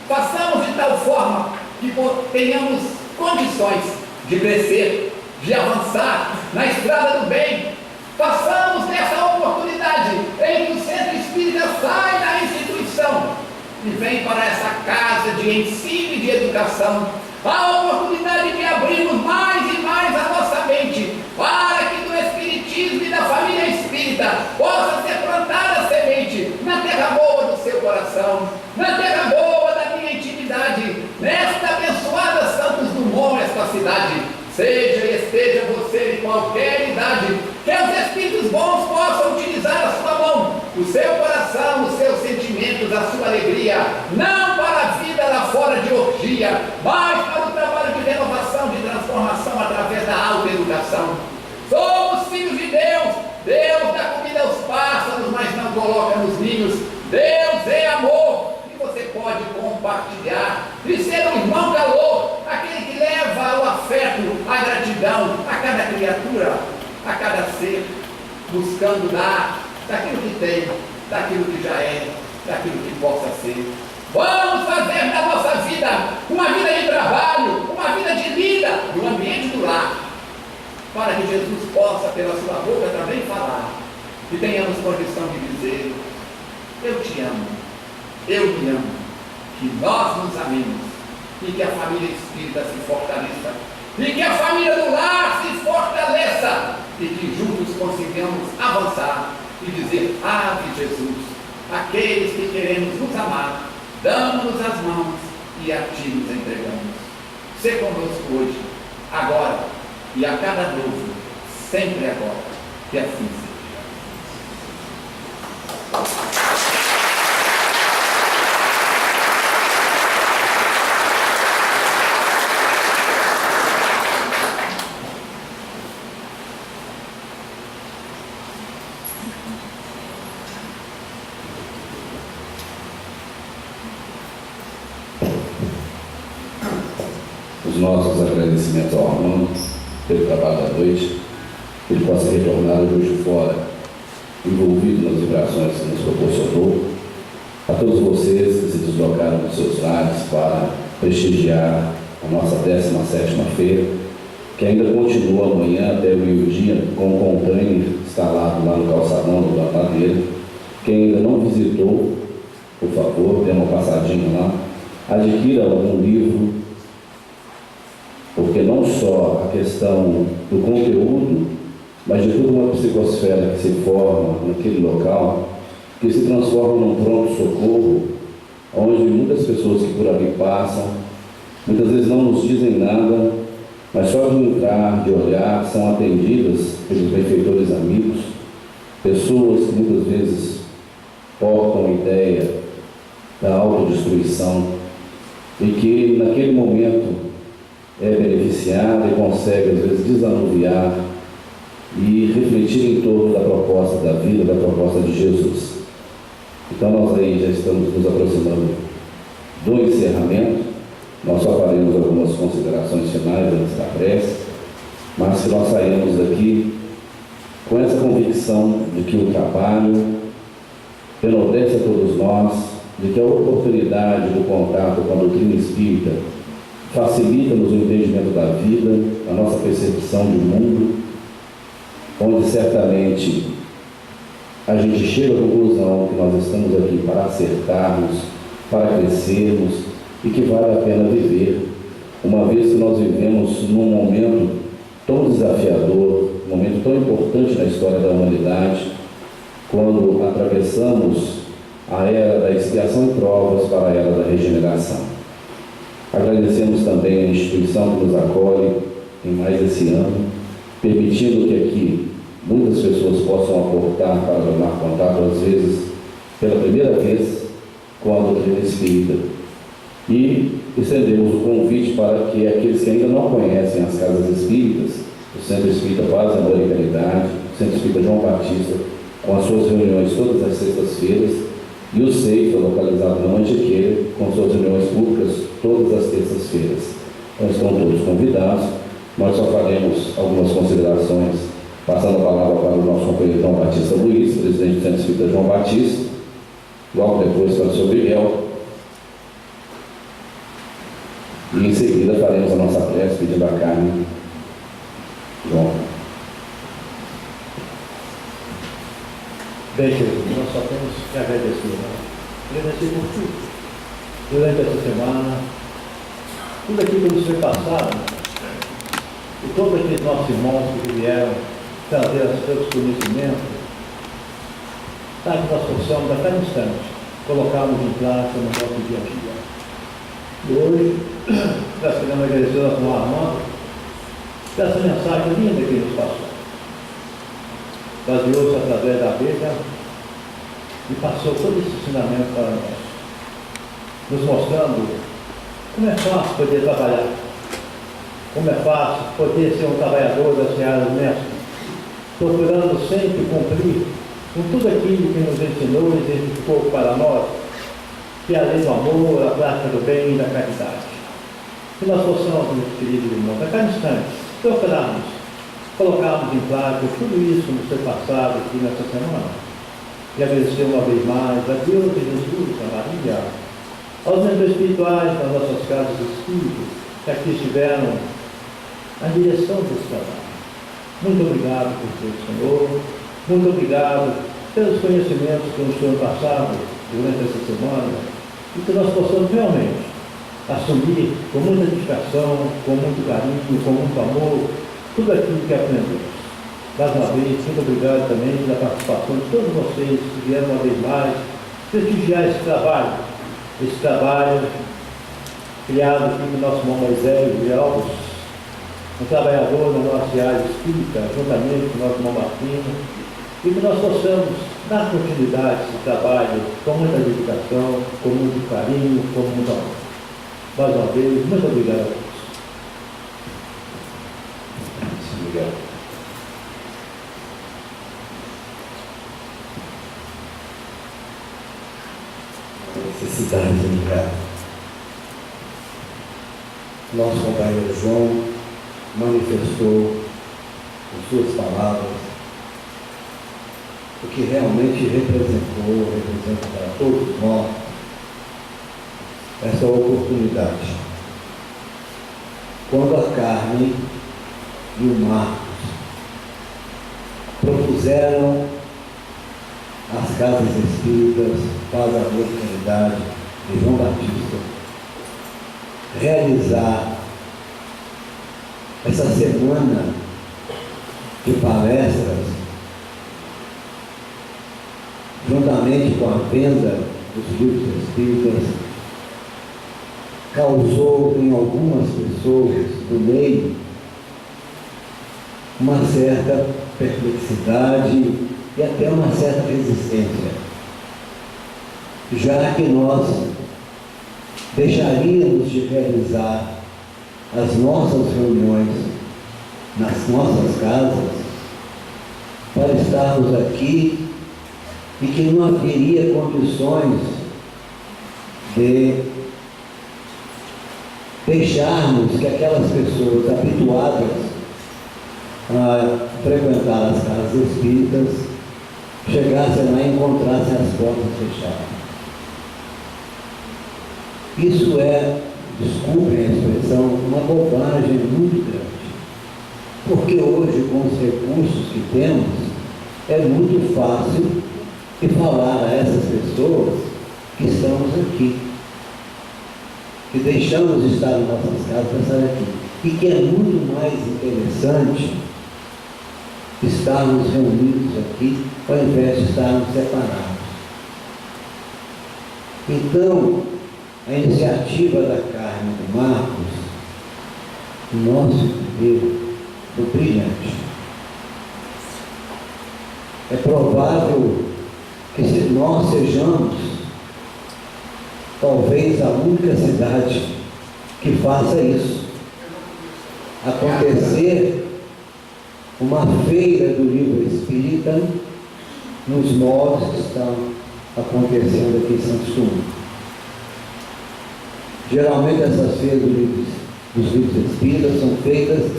façamos de tal forma que tenhamos condições de crescer, de avançar na estrada do bem. Façamos dessa oportunidade em que o Centro Espírita sai da instituição e vem para essa casa de ensino e de educação, a oportunidade de abrirmos mais e mais a nossa mente para que do Espiritismo e da família espírita possa ser plantada a semente na terra boa do seu coração, na terra boa da minha intimidade, nesta abençoada Santos Dumont, esta cidade. Seja e esteja você em qualquer idade, que os Espíritos bons possam utilizar a sua mão, o seu coração, os seus sentimentos, a sua alegria, não para a vida lá fora de orgia, mas para o trabalho de renovação, de transformação através da autoeducação. Somos filhos de Deus. Deus dá comida aos pássaros, mas não coloca nos ninhos. Deus é amor. Você pode compartilhar e ser um irmão calor, aquele que leva o afeto, a gratidão a cada criatura, a cada ser, buscando dar daquilo que tem, daquilo que já é, daquilo que possa ser. Vamos fazer da nossa vida uma vida de trabalho, uma vida de vida no ambiente do lar, para que Jesus possa, pela sua boca, também falar e tenhamos condição de dizer: eu te amo. Eu me amo, que nós nos amemos e que a família espírita se fortaleça e que a família do lar se fortaleça e que juntos consigamos avançar e dizer: Ave Jesus, aqueles que queremos nos amar, damos-nos as mãos e a ti nos entregamos. Sê conosco hoje, agora e a cada novo, sempre agora, que assim seja. Os nossos agradecimentos ao Armando pelo trabalho da noite, que ele possa retornar hoje fora, envolvido nas vibrações que nos proporcionou. A todos vocês que se deslocaram dos seus lares para prestigiar a nossa 17ª feira, que ainda continua amanhã até o meio-dia com o container instalado lá no calçadão do Plantadeira. Quem ainda não visitou, por favor, dê uma passadinha lá, adquira algum livro, porque não só a questão do conteúdo, mas de toda uma psicosfera que se forma naquele local, que se transforma num pronto-socorro, onde muitas pessoas que por ali passam, muitas vezes não nos dizem nada, mas só de entrar, de olhar, são atendidas pelos benfeitores amigos, pessoas que muitas vezes portam a ideia da autodestruição e que naquele momento é beneficiada e consegue às vezes desanuviar e refletir em torno da proposta da vida, da proposta de Jesus. Então nós aí já estamos nos aproximando do encerramento. Nós só faremos algumas considerações finais antes da prece, mas que nós saímos daqui com essa convicção de que o trabalho enobrecece a todos nós, de que a oportunidade do contato com a doutrina espírita facilita-nos o entendimento da vida, a nossa percepção de mundo, onde certamente a gente chega à conclusão que nós estamos aqui para acertarmos, para crescermos, e que vale a pena viver, uma vez que nós vivemos num momento tão desafiador, um momento tão importante na história da humanidade, quando atravessamos a era da expiação e provas para a era da regeneração. Agradecemos também a instituição que nos acolhe em mais esse ano, permitindo que aqui muitas pessoas possam aportar para tomar contato, às vezes, pela primeira vez, com a doutrina espírita. E estendemos o convite para que aqueles que ainda não conhecem as casas espíritas, o Centro Espírita Paz, Amor e Caridade, o Centro Espírita João Batista, com as suas reuniões todas as sextas-feiras, e o CEIFA, localizado na Mantiqueira, com suas reuniões públicas todas as terças-feiras. Então estão todos convidados. Nós só faremos algumas considerações, passando a palavra para o nosso companheiro João Batista Luiz, presidente do Centro Espírita João Batista, logo depois para o Sr. Miguel, e em seguida faremos a nossa prece pedindo a Carmen. João. Bem, queridos, nós só temos que agradecer. Agradecer por tudo. Durante essa semana, tudo aquilo que nos foi passado, e todos aqueles nossos irmãos que vieram trazer os seus conhecimentos, para que nós possamos, a cada instante, colocá-los em prática no nosso dia a dia. E hoje, nós queremos agradecer ao nosso Armando por essa mensagem linda que ele nos passou. Baseou-se através da Bíblia e passou todo esse ensinamento para nós, nos mostrando como é fácil poder trabalhar, como é fácil poder ser um trabalhador das searas mestres, procurando sempre cumprir com tudo aquilo que nos ensinou e exemplificou para nós, que é a lei do amor, a prática do bem e da caridade. Que nós possamos, meus queridos irmãos, a cada instante, procurarmos, colocarmos em prática tudo isso que nos foi passado aqui nessa semana. E agradecer uma vez mais a Deus e Jesus, a Maria, aos membros espirituais das nossas casas espíritas, que aqui estiveram na direção desse trabalho. Muito obrigado por ser o Senhor, muito obrigado pelos conhecimentos que nos foram passados durante essa semana, e que nós possamos realmente assumir com muita dedicação, com muito carinho, com muito amor, tudo aquilo que aprendemos. Mais uma vez, muito obrigado também pela participação de todos vocês que vieram uma vez mais prestigiar esse trabalho criado aqui pelo nosso irmão Moisés de Alves, um trabalhador da nossa área espírita, juntamente com o nosso irmão Martins, e que nós possamos dar continuidade a esse trabalho com muita dedicação, com muito carinho, com muito amor. Mais uma vez, muito obrigado a todos. Obrigado. Necessidade de ligar. Nosso companheiro João manifestou com suas palavras o que realmente representa para todos nós essa oportunidade. Quando a carne e o Marcos propuseram as casas espíritas, Paz, Amor e Caridade de João Batista realizar essa semana de palestras, juntamente com a venda dos livros espíritas, causou em algumas pessoas do meio uma certa perplexidade e até uma certa resistência, já que nós deixaríamos de realizar as nossas reuniões nas nossas casas para estarmos aqui e que não haveria condições de deixarmos que aquelas pessoas habituadas a frequentar as casas espíritas chegassem lá e encontrassem as portas fechadas. Isso é, desculpem a expressão, uma bobagem muito grande. Porque hoje, com os recursos que temos, é muito fácil de falar a essas pessoas que estamos aqui, que deixamos de estar em nossas casas para estar aqui. E que é muito mais interessante estarmos reunidos aqui, ao invés de estarmos separados. Então, a iniciativa da Carmen e do Marcos, nosso primeiro, foi brilhante. É provável que se nós sejamos talvez a única cidade que faça isso. Acontecer uma feira do livro espírita nos moldes que estão acontecendo aqui em Santos Dumont. Geralmente essas feiras dos livros espíritas são feitas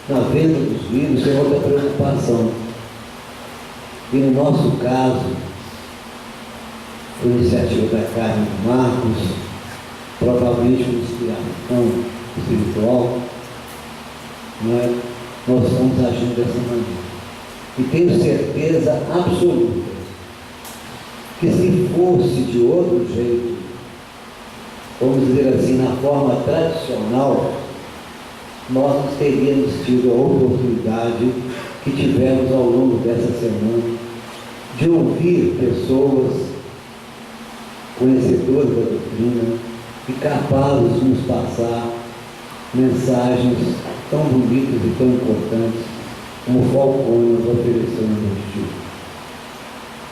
na venda dos livros sem outra preocupação. E no nosso caso, por iniciativa da Carmen e do Marcos, provavelmente por inspiração espiritual, nós estamos agindo dessa maneira. E tenho certeza absoluta que se fosse de outro jeito, vamos dizer assim, na forma tradicional, nós não teríamos tido a oportunidade que tivemos ao longo dessa semana de ouvir pessoas conhecedoras da doutrina e capazes de nos passar mensagens tão bonitas e tão importantes como o Falcone nos ofereceu no Instituto.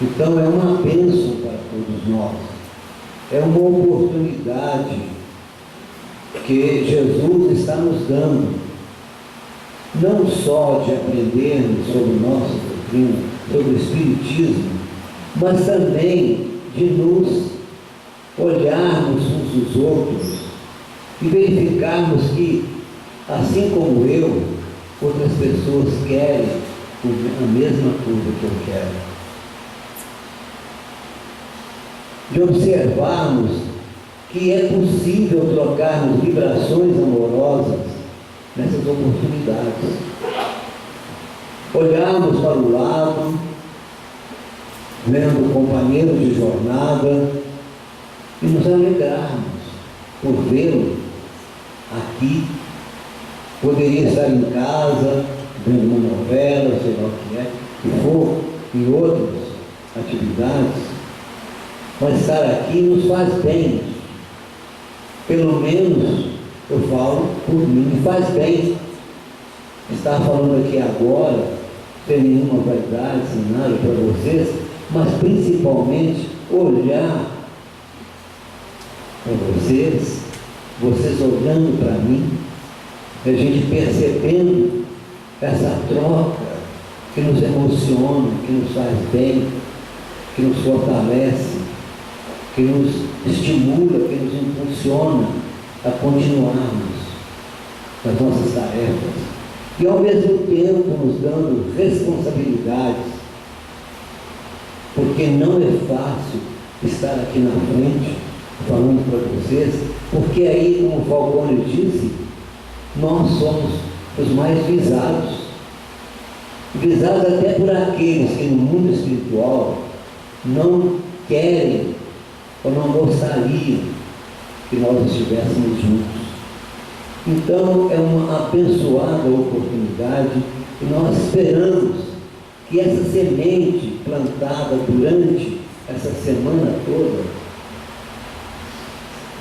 Então é uma bênção para todos nós, é uma oportunidade que Jesus está nos dando, não só de aprendermos sobre nossa doutrina, sobre o Espiritismo, mas também de nos olharmos uns dos outros e verificarmos que, assim como eu, outras pessoas querem a mesma coisa que eu quero. De observarmos que é possível trocarmos vibrações amorosas nessas oportunidades. Olharmos para o lado, vendo o companheiro de jornada e nos alegrarmos por vê-lo aqui. Poderia estar em casa, vendo uma novela, sei lá o que é, que for, em outras atividades, mas estar aqui nos faz bem. Pelo menos, eu falo por mim, me faz bem. Estar falando aqui agora, sem nenhuma vaidade, sem nada para vocês, mas principalmente olhar para vocês, vocês olhando para mim, a gente percebendo essa troca que nos emociona, que nos faz bem, que nos fortalece, que nos estimula, que nos impulsiona a continuarmos as nossas tarefas e ao mesmo tempo nos dando responsabilidades, porque não é fácil estar aqui na frente falando para vocês, porque aí, como o Falcone disse, nós somos os mais visados. visados até por aqueles que no mundo espiritual não querem ou não gostariam que nós estivéssemos juntos. Então, é uma abençoada oportunidade e nós esperamos que essa semente plantada durante essa semana toda,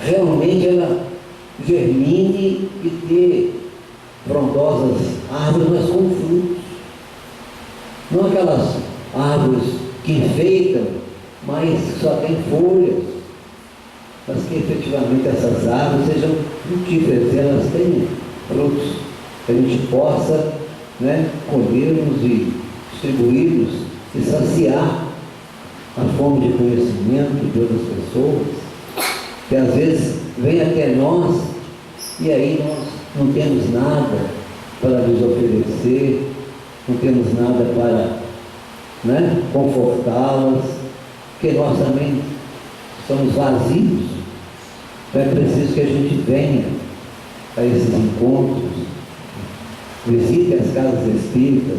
realmente ela germine e dê frondosas árvores, mas com frutos. Não aquelas árvores que enfeitam, mas só tem folhas, mas que efetivamente essas árvores sejam frutíferas, elas tenham frutos, que a gente possa, né, colhermos e distribuí-los e saciar a fome de conhecimento de outras pessoas, que às vezes vem até nós e aí nós não temos nada para lhes oferecer, não temos nada para, né, confortá-las, porque nós também somos vazios. Então é preciso que a gente venha a esses encontros, visite as casas espíritas,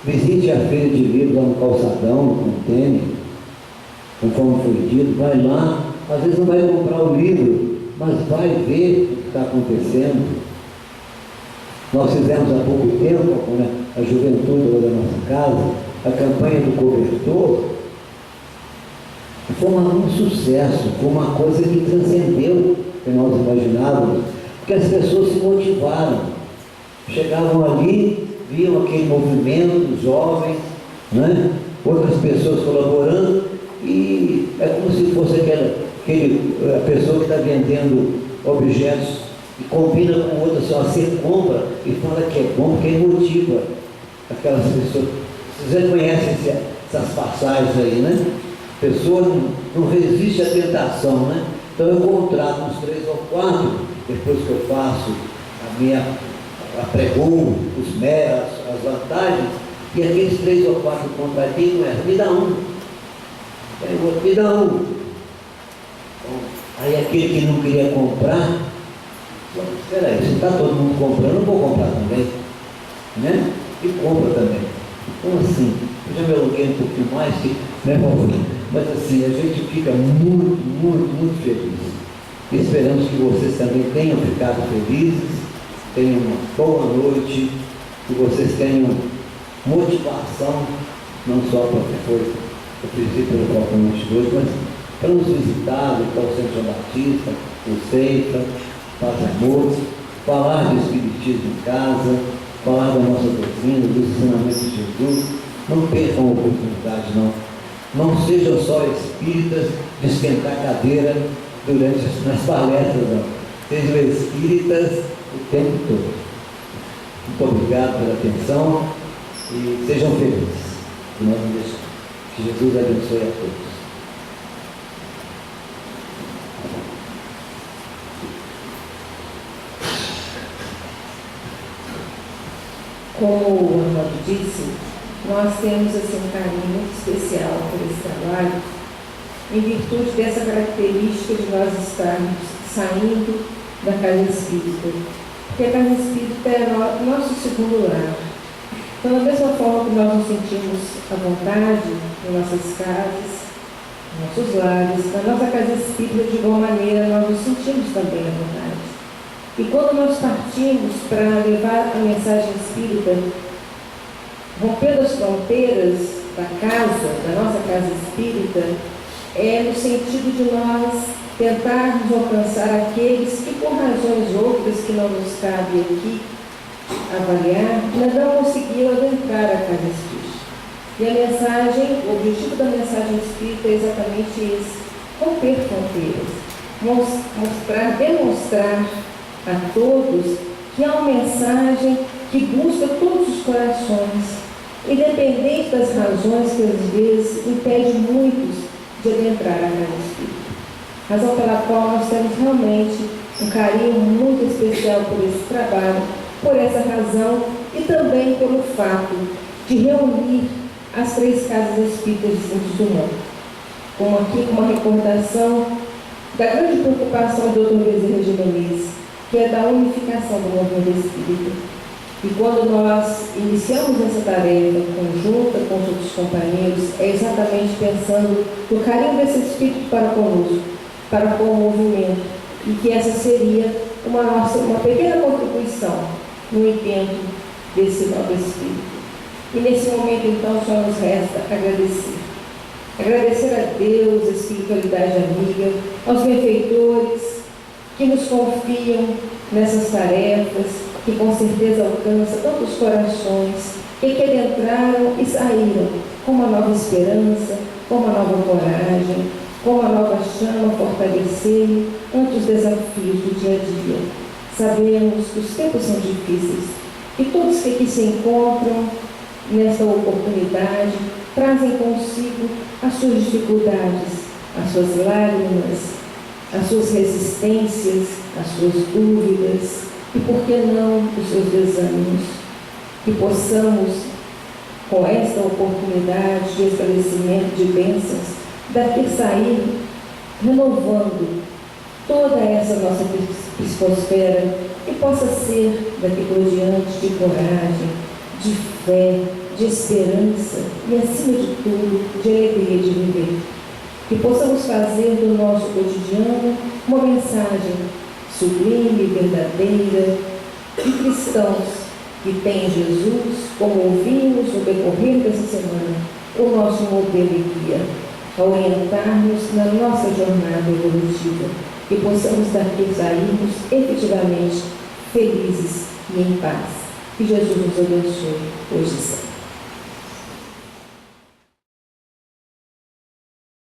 visite a feira de livros lá no calçadão, com o tênis, conforme foi dito, vai lá, às vezes não vai comprar o livro, mas vai ver o que está acontecendo. Nós fizemos há pouco tempo, né, a juventude da nossa casa, a campanha do cobertor. Foi um sucesso, foi uma coisa que transcendeu o que nós imaginávamos, porque as pessoas se motivaram, chegavam ali, viam aquele movimento dos jovens, né? Outras pessoas colaborando, e é como se fosse a pessoa que está vendendo objetos e combina com outra, só você compra e fala que é bom, porque motiva aquelas pessoas. Vocês conhecem essas passagens aí, né? A pessoa não resiste à tentação, né? Então eu contrato uns 3 ou 4, depois que eu faço a pregão, os méritos, as vantagens, e aqueles 3 ou 4 contratinhos, me dá um. Aí o outro me dá um. Então, aí aquele que não queria comprar, espera aí, se está todo mundo comprando, eu não vou comprar também, né? E compra também. Então assim, eu já me aluguei um pouquinho mais, mas assim, a gente fica muito, muito, muito feliz. E esperamos que vocês também tenham ficado felizes, tenham uma boa noite, que vocês tenham motivação, não só para o que foi oferecido pelo próprio noite de hoje, mas para nos visitar, visitar o Centro João Batista, o Ceifa, Paz e Amor, falar de Espiritismo em casa, falar da nossa doutrina, dos ensinamentos de Jesus. Não percam a oportunidade, não. Não sejam só espíritas de esquentar cadeira nas palestras, não. Sejam espíritas o tempo todo. Muito obrigado pela atenção e sejam felizes. Que nós não deixamos. Que Jesus abençoe a todos. Como o Arnaldo disse, nós temos assim, um carinho muito especial por esse trabalho, em virtude dessa característica de nós estarmos saindo da casa espírita. Porque a casa espírita é o nosso segundo lar. Então, da mesma forma que nós nos sentimos à vontade em nossas casas, em nossos lares, na nossa casa espírita, de igual maneira, nós nos sentimos também à vontade. E quando nós partimos para levar a mensagem espírita, rompendo as fronteiras da casa, da nossa casa espírita, é no sentido de nós tentarmos alcançar aqueles que, por razões outras que não nos cabe aqui avaliar, ainda não conseguiram adentrar a casa espírita. E a mensagem, o objetivo da mensagem espírita é exatamente esse: romper fronteiras, demonstrar a todos que há uma mensagem que busca todos os corações, independente das razões que às vezes impedem muitos de adentrar a casa espírita. Razão pela qual nós temos realmente um carinho muito especial por esse trabalho, por essa razão e também pelo fato de reunir as 3 casas espíritas distintas do mundo. Como aqui, uma recordação da grande preocupação do Dr. Bezerra de Menezes, que é da unificação do movimento espírita. E quando nós iniciamos essa tarefa conjunta com os outros companheiros, é exatamente pensando no carinho desse Espírito para conosco, para com o movimento, e que essa seria uma pequena contribuição no intento desse novo Espírito. E nesse momento, então, só nos resta agradecer. Agradecer a Deus, a espiritualidade amiga, aos benfeitores que nos confiam nessas tarefas, que com certeza alcançam tantos corações que adentraram e saíram com uma nova esperança, com uma nova coragem, com uma nova chama a fortalecer ante os desafios do dia a dia. Sabemos que os tempos são difíceis e todos que aqui se encontram nessa oportunidade trazem consigo as suas dificuldades, as suas lágrimas, as suas resistências, as suas dúvidas e, por que não, os seus desânimos. Que possamos, com esta oportunidade de estabelecimento de bênçãos, daqui sair renovando toda essa nossa psicosfera e possa ser, daqui por diante, de coragem, de fé, de esperança e, acima de tudo, de alegria de viver. Que possamos fazer do nosso cotidiano uma mensagem sublime, verdadeira, de cristãos que têm Jesus, como ouvimos no decorrer dessa semana, o nosso modelo e guia, a orientar-nos na nossa jornada evolutiva. Que possamos daqui sairmos efetivamente felizes e em paz. Que Jesus nos abençoe hoje e sempre.